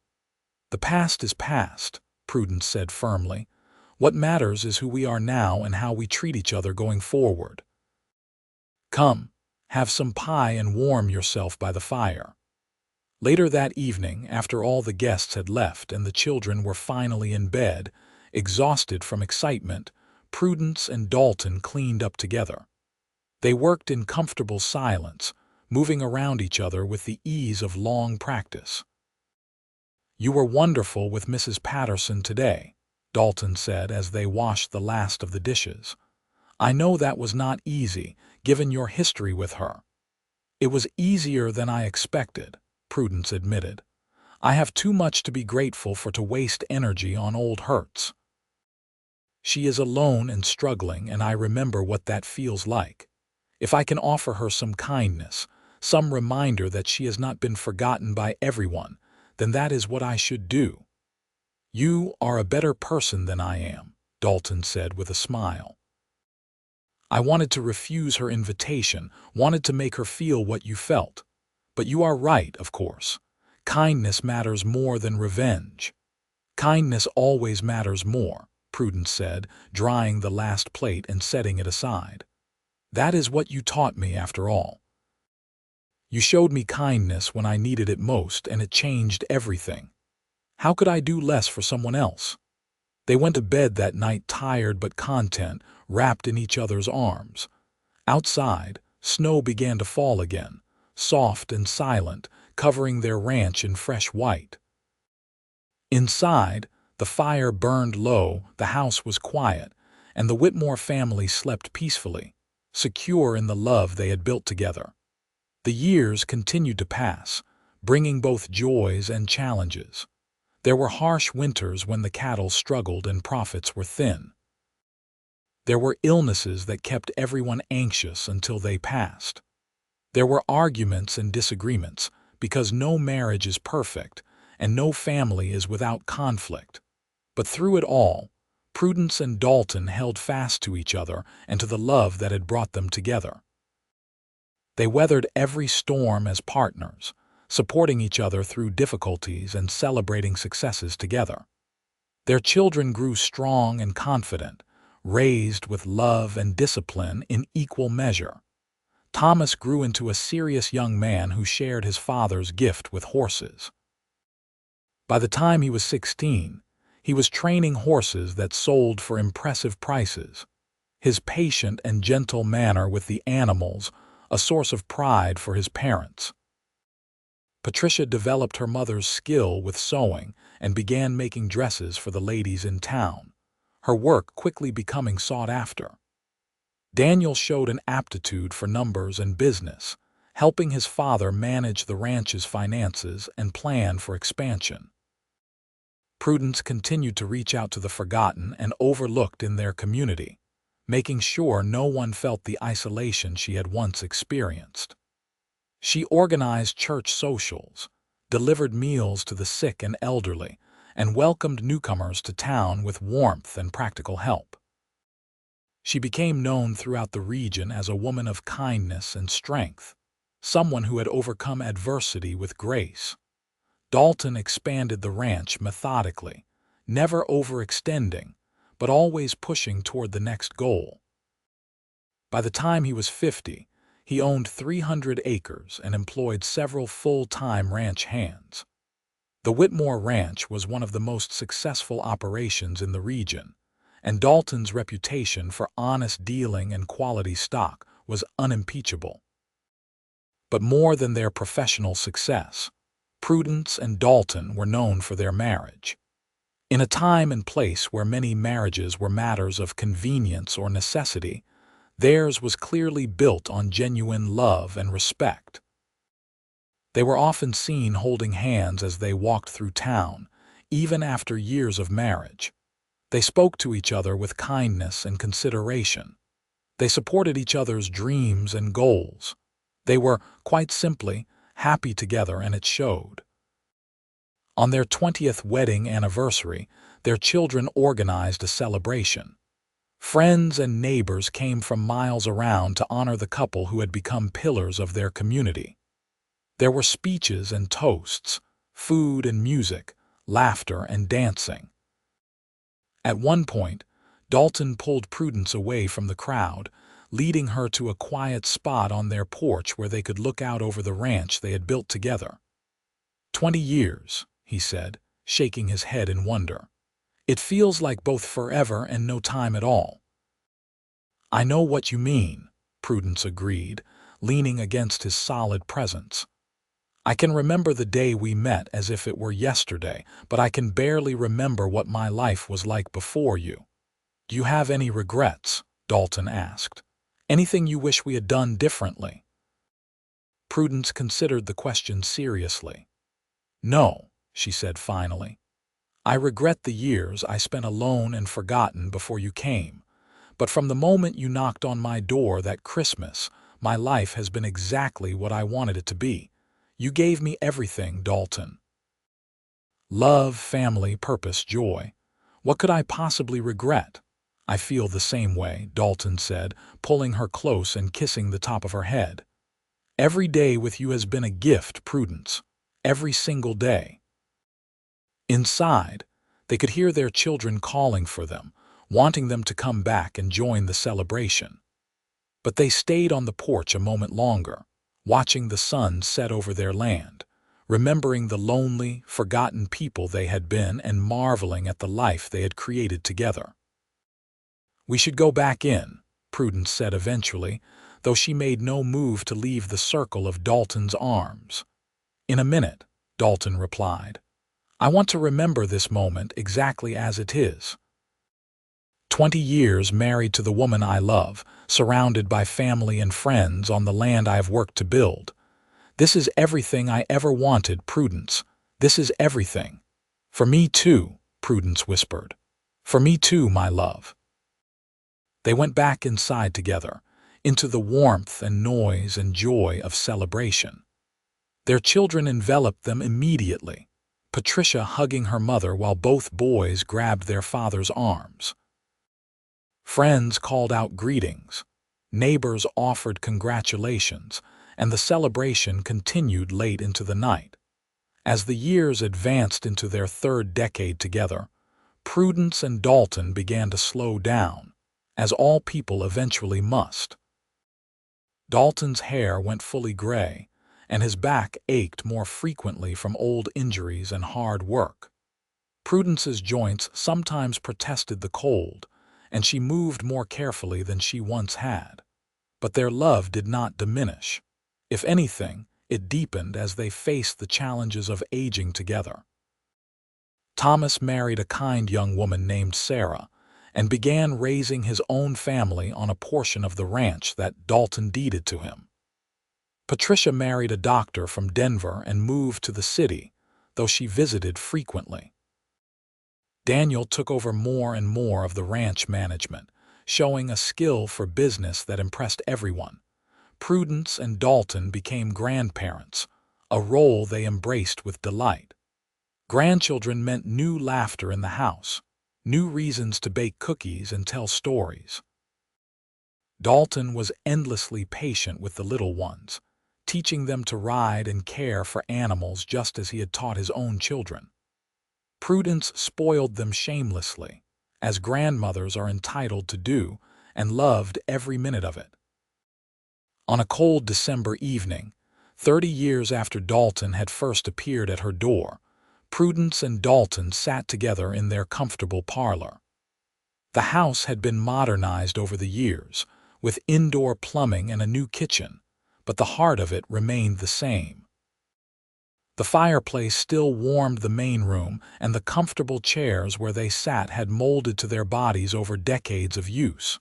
"The past is past," Prudence said firmly. "What matters is who we are now and how we treat each other going forward. Come, have some pie and warm yourself by the fire." Later that evening, after all the guests had left and the children were finally in bed, exhausted from excitement, Prudence and Dalton cleaned up together. They worked in comfortable silence, moving around each other with the ease of long practice. "You were wonderful with Mrs. Patterson today," Dalton said as they washed the last of the dishes. "I know that was not easy, given your history with her." "It was easier than I expected," Prudence admitted. "I have too much to be grateful for to waste energy on old hurts. She is alone and struggling, and I remember what that feels like. If I can offer her some kindness, some reminder that she has not been forgotten by everyone, then that is what I should do." "You are a better person than I am," Dalton said with a smile. "I wanted to refuse her invitation, wanted to make her feel what you felt. But you are right, of course. Kindness matters more than revenge." "Kindness always matters more," Prudence said, drying the last plate and setting it aside. "That is what you taught me, after all. You showed me kindness when I needed it most, and it changed everything. How could I do less for someone else?" They went to bed that night tired but content, wrapped in each other's arms. Outside, snow began to fall again, soft and silent, covering their ranch in fresh white. Inside, the fire burned low, the house was quiet, and the Whitmore family slept peacefully, secure in the love they had built together. The years continued to pass, bringing both joys and challenges. There were harsh winters when the cattle struggled and profits were thin. There were illnesses that kept everyone anxious until they passed. There were arguments and disagreements, because no marriage is perfect, and no family is without conflict. But through it all, Prudence and Dalton held fast to each other and to the love that had brought them together. They weathered every storm as partners, supporting each other through difficulties and celebrating successes together. Their children grew strong and confident, raised with love and discipline in equal measure. Thomas grew into a serious young man who shared his father's gift with horses. By the time he was 16, he was training horses that sold for impressive prices. His patient and gentle manner with the animals, a source of pride for his parents. Patricia developed her mother's skill with sewing and began making dresses for the ladies in town, her work quickly becoming sought after. Daniel showed an aptitude for numbers and business, helping his father manage the ranch's finances and plan for expansion. Prudence continued to reach out to the forgotten and overlooked in their community, making sure no one felt the isolation she had once experienced. She organized church socials, delivered meals to the sick and elderly, and welcomed newcomers to town with warmth and practical help. She became known throughout the region as a woman of kindness and strength, someone who had overcome adversity with grace. Dalton expanded the ranch methodically, never overextending, but always pushing toward the next goal. By the time he was 50, he owned 300 acres and employed several full-time ranch hands. The Whitmore Ranch was one of the most successful operations in the region, and Dalton's reputation for honest dealing and quality stock was unimpeachable. But more than their professional success, Prudence and Dalton were known for their marriage. In a time and place where many marriages were matters of convenience or necessity, theirs was clearly built on genuine love and respect. They were often seen holding hands as they walked through town, even after years of marriage. They spoke to each other with kindness and consideration. They supported each other's dreams and goals. They were, quite simply, happy together, and it showed. On their 20th wedding anniversary, their children organized a celebration. Friends and neighbors came from miles around to honor the couple who had become pillars of their community. There were speeches and toasts, food and music, laughter and dancing. At one point, Dalton pulled Prudence away from the crowd, leading her to a quiet spot on their porch where they could look out over the ranch they had built together. 20 years, he said, shaking his head in wonder. It feels like both forever and no time at all. I know what you mean, Prudence agreed, leaning against his solid presence. I can remember the day we met as if it were yesterday, but I can barely remember what my life was like before you. Do you have any regrets? Dalton asked. Anything you wish we had done differently? Prudence considered the question seriously. No, she said finally. I regret the years I spent alone and forgotten before you came, but from the moment you knocked on my door that Christmas, my life has been exactly what I wanted it to be. You gave me everything, Dalton. Love, family, purpose, joy. What could I possibly regret? I feel the same way, Dalton said, pulling her close and kissing the top of her head. Every day with you has been a gift, Prudence. Every single day. Inside, they could hear their children calling for them, wanting them to come back and join the celebration. But they stayed on the porch a moment longer, watching the sun set over their land, remembering the lonely, forgotten people they had been and marveling at the life they had created together. We should go back in, Prudence said eventually, though she made no move to leave the circle of Dalton's arms. In a minute, Dalton replied. I want to remember this moment exactly as it is. 20 years married to the woman I love, surrounded by family and friends on the land I have worked to build. This is everything I ever wanted, Prudence. This is everything. For me too, Prudence whispered. For me too, my love. They went back inside together, into the warmth and noise and joy of celebration. Their children enveloped them immediately, Patricia hugging her mother while both boys grabbed their father's arms. Friends called out greetings, neighbors offered congratulations, and the celebration continued late into the night. As the years advanced into their third decade together, Prudence and Dalton began to slow down, as all people eventually must. Dalton's hair went fully gray, and his back ached more frequently from old injuries and hard work. Prudence's joints sometimes protested the cold, and she moved more carefully than she once had. But their love did not diminish. If anything, it deepened as they faced the challenges of aging together. Thomas married a kind young woman named Sarah and began raising his own family on a portion of the ranch that Dalton deeded to him. Patricia married a doctor from Denver and moved to the city, though she visited frequently. Daniel took over more and more of the ranch management, showing a skill for business that impressed everyone. Prudence and Dalton became grandparents, a role they embraced with delight. Grandchildren meant new laughter in the house, new reasons to bake cookies and tell stories. Dalton was endlessly patient with the little ones, teaching them to ride and care for animals just as he had taught his own children. Prudence spoiled them shamelessly, as grandmothers are entitled to do, and loved every minute of it. On a cold December evening, 30 years after Dalton had first appeared at her door, Prudence and Dalton sat together in their comfortable parlor. The house had been modernized over the years, with indoor plumbing and a new kitchen, but the heart of it remained the same. The fireplace still warmed the main room, and the comfortable chairs where they sat had molded to their bodies over decades of use.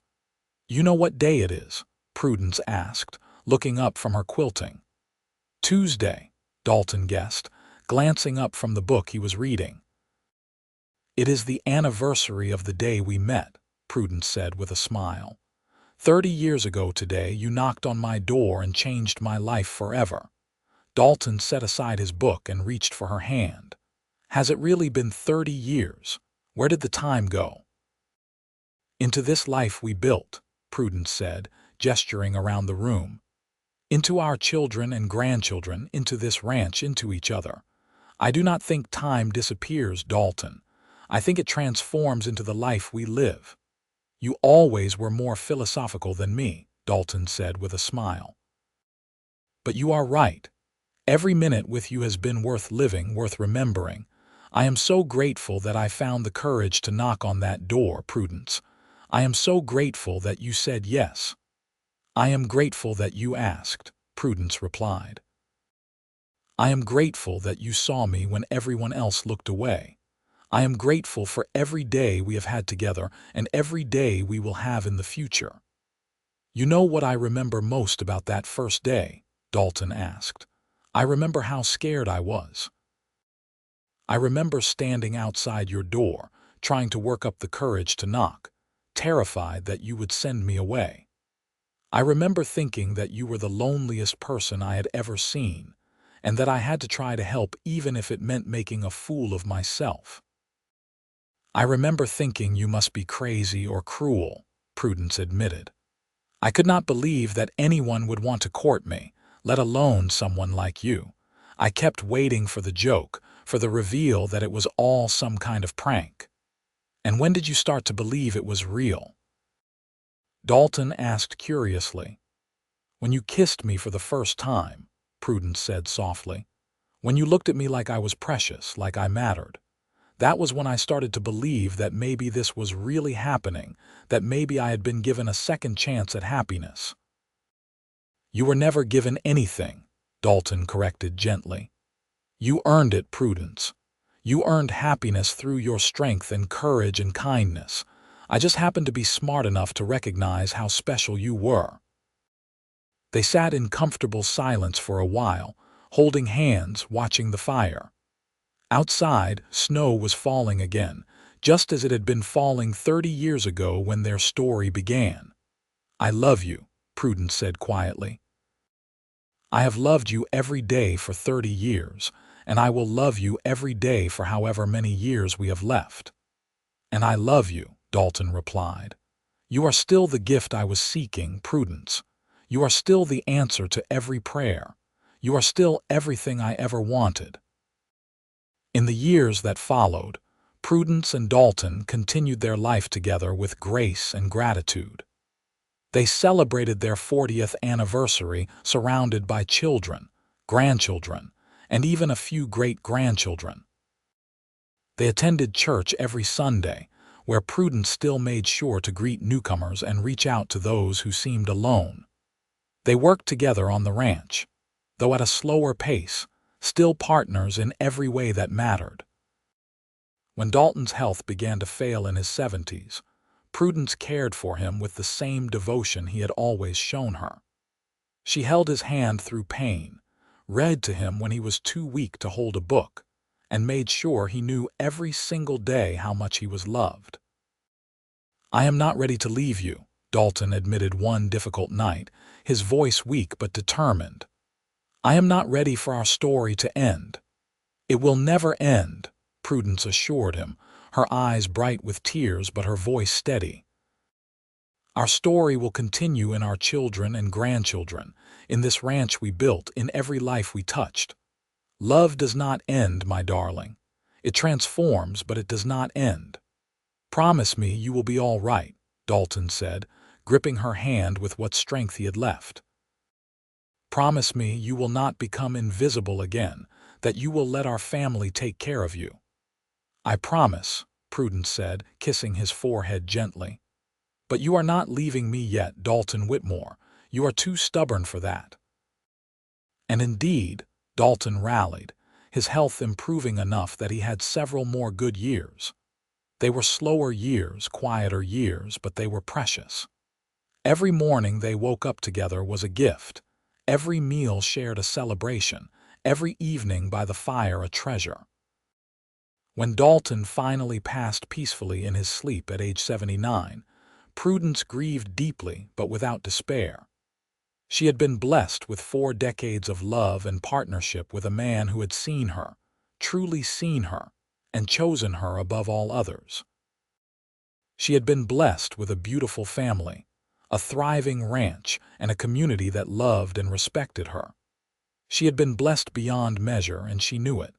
"You know what day it is?" Prudence asked, looking up from her quilting. "Tuesday," Dalton guessed, glancing up from the book he was reading. "It is the anniversary of the day we met," Prudence said with a smile. 30 years ago today you knocked on my door and changed my life forever." Dalton set aside his book and reached for her hand. "Has it really been 30 years? Where did the time go?" "Into this life we built," Prudence said, gesturing around the room. "Into our children and grandchildren, into this ranch, into each other. I do not think time disappears, Dalton. I think it transforms into the life we live." "You always were more philosophical than me," Dalton said with a smile. "But you are right. Every minute with you has been worth living, worth remembering. I am so grateful that I found the courage to knock on that door, Prudence. I am so grateful that you said yes." "I am grateful that you asked," Prudence replied. "I am grateful that you saw me when everyone else looked away. I am grateful for every day we have had together and every day we will have in the future." "You know what I remember most about that first day?" Dalton asked. "I remember how scared I was. I remember standing outside your door, trying to work up the courage to knock, terrified that you would send me away. I remember thinking that you were the loneliest person I had ever seen, and that I had to try to help even if it meant making a fool of myself. I remember thinking you must be crazy or cruel," Prudence admitted. "I could not believe that anyone would want to court me, let alone someone like you. I kept waiting for the joke, for the reveal that it was all some kind of prank." "And when did you start to believe it was real?" Dalton asked curiously. "When you kissed me for the first time," Prudence said softly. "When you looked at me like I was precious, like I mattered. That was when I started to believe that maybe this was really happening, that maybe I had been given a second chance at happiness." "You were never given anything," Dalton corrected gently. "You earned it, Prudence. You earned happiness through your strength and courage and kindness. I just happened to be smart enough to recognize how special you were." They sat in comfortable silence for a while, holding hands, watching the fire. Outside, snow was falling again, just as it had been falling 30 years ago when their story began. "I love you," Prudence said quietly. "I have loved you every day for 30 years, and I will love you every day for however many years we have left." "And I love you," Dalton replied. "You are still the gift I was seeking, Prudence. You are still the answer to every prayer. You are still everything I ever wanted." In the years that followed, Prudence and Dalton continued their life together with grace and gratitude. They celebrated their 40th anniversary surrounded by children, grandchildren, and even a few great-grandchildren. They attended church every Sunday, where Prudence still made sure to greet newcomers and reach out to those who seemed alone. They worked together on the ranch, though at a slower pace, still partners in every way that mattered. When Dalton's health began to fail in his 70s, Prudence cared for him with the same devotion he had always shown her. She held his hand through pain, read to him when he was too weak to hold a book, and made sure he knew every single day how much he was loved. "I am not ready to leave you," Dalton admitted one difficult night, his voice weak but determined. "I am not ready for our story to end." "It will never end," Prudence assured him, her eyes bright with tears but her voice steady. "Our story will continue in our children and grandchildren, in this ranch we built, in every life we touched. Love does not end, my darling. It transforms, but it does not end. Promise me you will be all right," Dalton said, gripping her hand with what strength he had left. "Promise me you will not become invisible again, that you will let our family take care of you." "I promise," Prudence said, kissing his forehead gently. "But you are not leaving me yet, Dalton Whitmore. You are too stubborn for that." And indeed, Dalton rallied, his health improving enough that he had several more good years. They were slower years, quieter years, but they were precious. Every morning they woke up together was a gift. Every meal shared a celebration. Every evening by the fire a treasure. When Dalton finally passed peacefully in his sleep at age 79, Prudence grieved deeply but without despair. She had been blessed with 4 decades of love and partnership with a man who had seen her, truly seen her, and chosen her above all others. She had been blessed with a beautiful family, a thriving ranch, and a community that loved and respected her. She had been blessed beyond measure, and she knew it.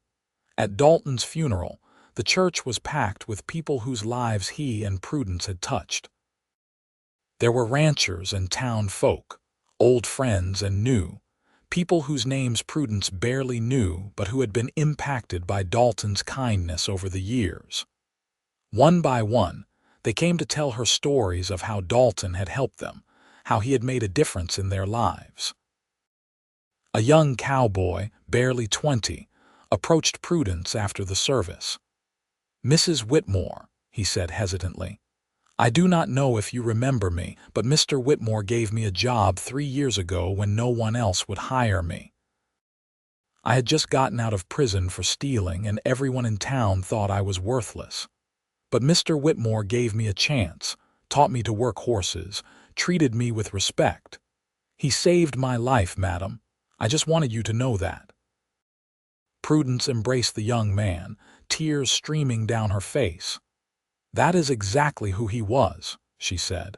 At Dalton's funeral, the church was packed with people whose lives he and Prudence had touched. There were ranchers and town folk, old friends and new, people whose names Prudence barely knew but who had been impacted by Dalton's kindness over the years. One by one, they came to tell her stories of how Dalton had helped them, how he had made a difference in their lives. A young cowboy, barely 20, approached Prudence after the service. "Mrs. Whitmore," he said hesitantly, "I do not know if you remember me, but Mr. Whitmore gave me a job 3 years ago when no one else would hire me. I had just gotten out of prison for stealing, and everyone in town thought I was worthless. But Mr. Whitmore gave me a chance, taught me to work horses, treated me with respect. He saved my life, madam. I just wanted you to know that." Prudence embraced the young man, tears streaming down her face. "That is exactly who he was," she said.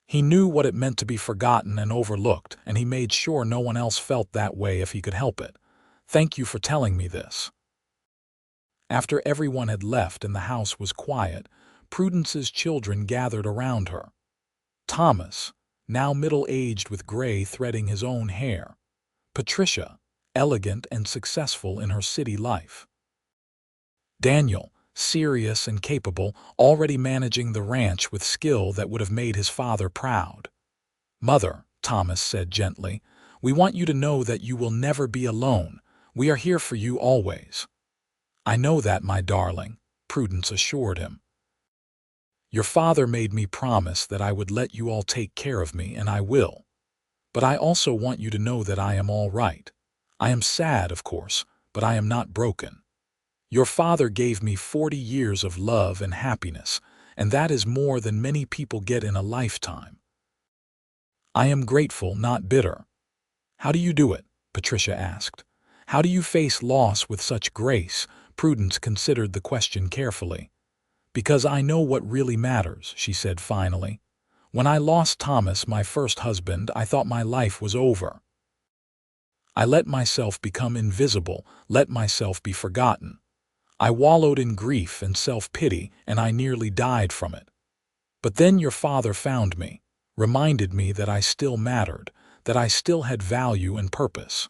"He knew what it meant to be forgotten and overlooked, and he made sure no one else felt that way if he could help it. Thank you for telling me this." After everyone had left and the house was quiet, Prudence's children gathered around her. Thomas, now middle-aged with gray threading his own hair. Patricia, elegant and successful in her city life. Daniel, serious and capable, already managing the ranch with skill that would have made his father proud. "Mother," Thomas said gently, "we want you to know that you will never be alone. We are here for you always." "I know that, my darling," Prudence assured him. "Your father made me promise that I would let you all take care of me, and I will. But I also want you to know that I am all right. I am sad, of course, but I am not broken. Your father gave me 40 years of love and happiness, and that is more than many people get in a lifetime. I am grateful, not bitter." "How do you do it?" Patricia asked. "How do you face loss with such grace?" Prudence considered the question carefully. "Because I know what really matters," she said finally. When I lost Thomas, my first husband, I thought my life was over. I let myself become invisible, let myself be forgotten. I wallowed in grief and self-pity, and I nearly died from it. But then your father found me, reminded me that I still mattered, that I still had value and purpose.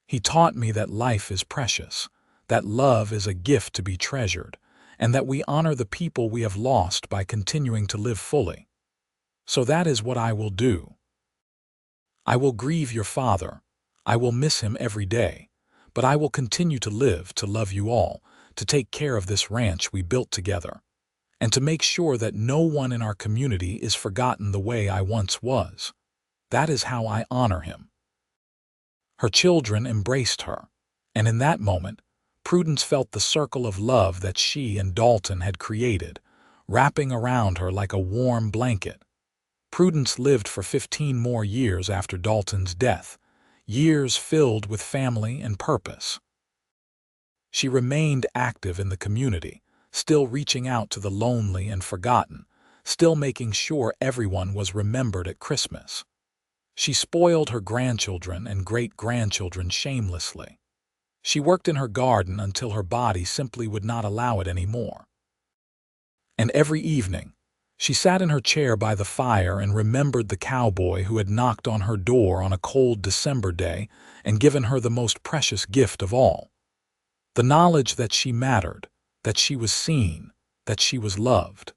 He taught me that life is precious, that love is a gift to be treasured, and that we honor the people we have lost by continuing to live fully. So that is what I will do. I will grieve your father. I will miss him every day, but I will continue to live, to love you all, to take care of this ranch we built together, and to make sure that no one in our community is forgotten the way I once was. That is how I honor him. Her children embraced her, and in that moment, Prudence felt the circle of love that she and Dalton had created, wrapping around her like a warm blanket. Prudence lived for 15 more years after Dalton's death, years filled with family and purpose. She remained active in the community, still reaching out to the lonely and forgotten, still making sure everyone was remembered at Christmas. She spoiled her grandchildren and great-grandchildren shamelessly. She worked in her garden until her body simply would not allow it anymore. And every evening, she sat in her chair by the fire and remembered the cowboy who had knocked on her door on a cold December day and given her the most precious gift of all. The knowledge that she mattered, that she was seen, that she was loved.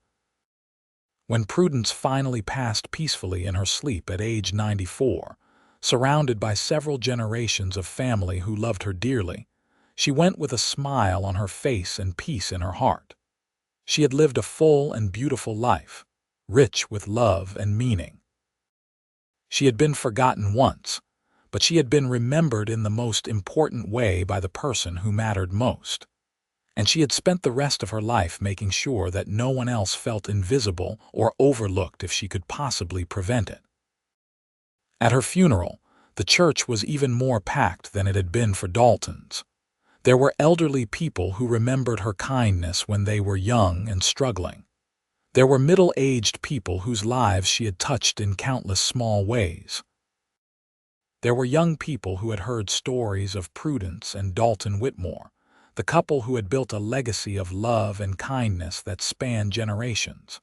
When Prudence finally passed peacefully in her sleep at age 94, surrounded by several generations of family who loved her dearly, she went with a smile on her face and peace in her heart. She had lived a full and beautiful life, rich with love and meaning. She had been forgotten once, but she had been remembered in the most important way by the person who mattered most. And she had spent the rest of her life making sure that no one else felt invisible or overlooked if she could possibly prevent it. At her funeral, the church was even more packed than it had been for Dalton's. There were elderly people who remembered her kindness when they were young and struggling. There were middle-aged people whose lives she had touched in countless small ways. There were young people who had heard stories of Prudence and Dalton Whitmore, the couple who had built a legacy of love and kindness that spanned generations.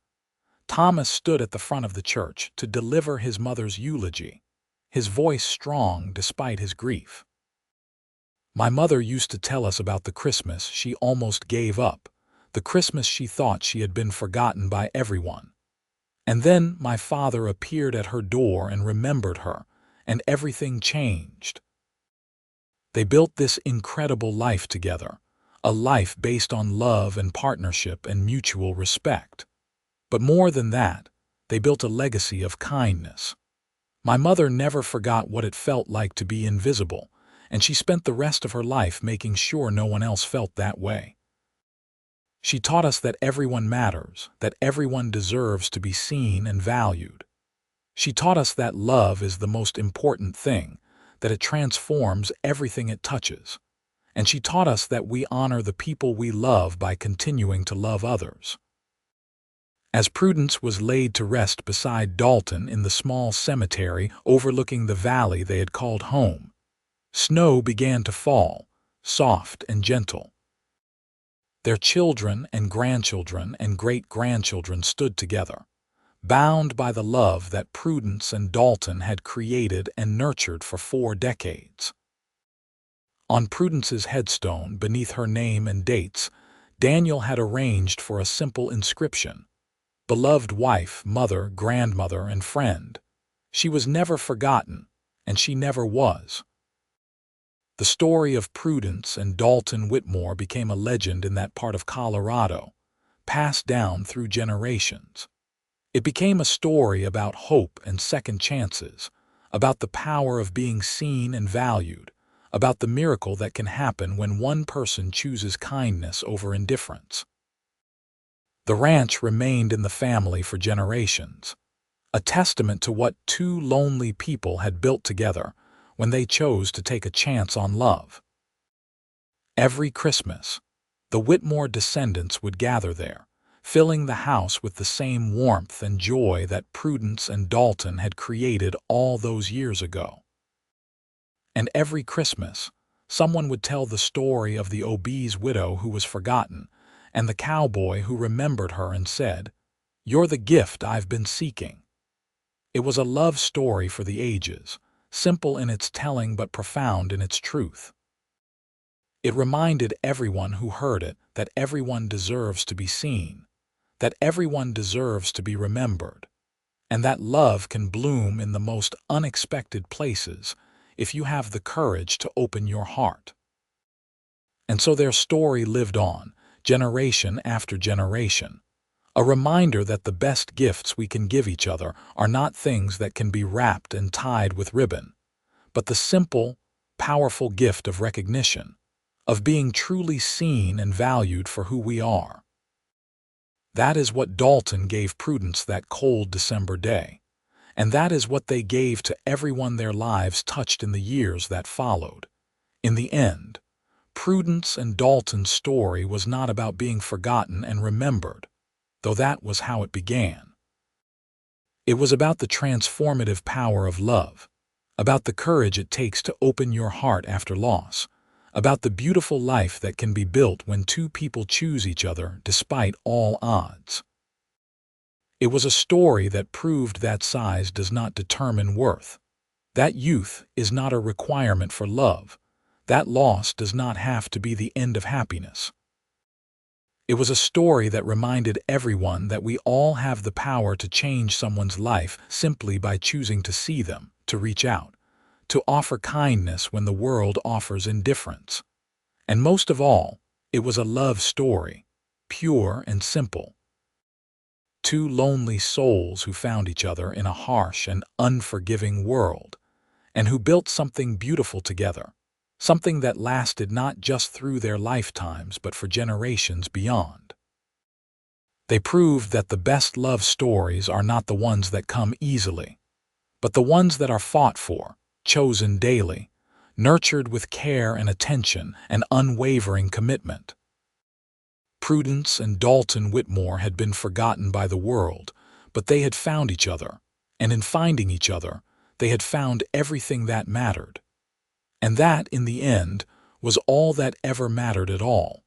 Thomas stood at the front of the church to deliver his mother's eulogy, his voice strong despite his grief. My mother used to tell us about the Christmas she almost gave up, the Christmas she thought she had been forgotten by everyone. And then my father appeared at her door and remembered her, and everything changed. They built this incredible life together, a life based on love and partnership and mutual respect. But more than that, they built a legacy of kindness. My mother never forgot what it felt like to be invisible, and she spent the rest of her life making sure no one else felt that way. She taught us that everyone matters, that everyone deserves to be seen and valued. She taught us that love is the most important thing, that it transforms everything it touches. And she taught us that we honor the people we love by continuing to love others. As Prudence was laid to rest beside Dalton in the small cemetery overlooking the valley they had called home, snow began to fall, soft and gentle. Their children and grandchildren and great-grandchildren stood together, bound by the love that Prudence and Dalton had created and nurtured for 4 decades. On Prudence's headstone, beneath her name and dates, Daniel had arranged for a simple inscription: beloved wife, mother, grandmother, and friend. She was never forgotten, and she never was. The story of Prudence and Dalton Whitmore became a legend in that part of Colorado, passed down through generations. It became a story about hope and second chances, about the power of being seen and valued, about the miracle that can happen when one person chooses kindness over indifference. The ranch remained in the family for generations, a testament to what 2 lonely people had built together when they chose to take a chance on love. Every Christmas, the Whitmore descendants would gather there, filling the house with the same warmth and joy that Prudence and Dalton had created all those years ago. And every Christmas, someone would tell the story of the Obese widow who was forgotten, and the cowboy who remembered her and said, "You're the gift I've been seeking." It was a love story for the ages, simple in its telling but profound in its truth. It reminded everyone who heard it that everyone deserves to be seen, that everyone deserves to be remembered, and that love can bloom in the most unexpected places if you have the courage to open your heart. And so their story lived on, generation after generation, a reminder that the best gifts we can give each other are not things that can be wrapped and tied with ribbon, but the simple, powerful gift of recognition, of being truly seen and valued for who we are. That is what Dalton gave Prudence that cold December day, and that is what they gave to everyone their lives touched in the years that followed. In the end, Prudence and Dalton's story was not about being forgotten and remembered, though that was how it began. It was about the transformative power of love, about the courage it takes to open your heart after loss, about the beautiful life that can be built when two people choose each other despite all odds. It was a story that proved that size does not determine worth, that youth is not a requirement for love, that loss does not have to be the end of happiness. It was a story that reminded everyone that we all have the power to change someone's life simply by choosing to see them, to reach out, to offer kindness when the world offers indifference. And most of all, it was a love story, pure and simple. Two lonely souls who found each other in a harsh and unforgiving world, and who built something beautiful together, something that lasted not just through their lifetimes but for generations beyond. They proved that the best love stories are not the ones that come easily, but the ones that are fought for, chosen daily, nurtured with care and attention and unwavering commitment. Prudence and Dalton Whitmore had been forgotten by the world, but they had found each other, and in finding each other, they had found everything that mattered. And that, in the end, was all that ever mattered at all.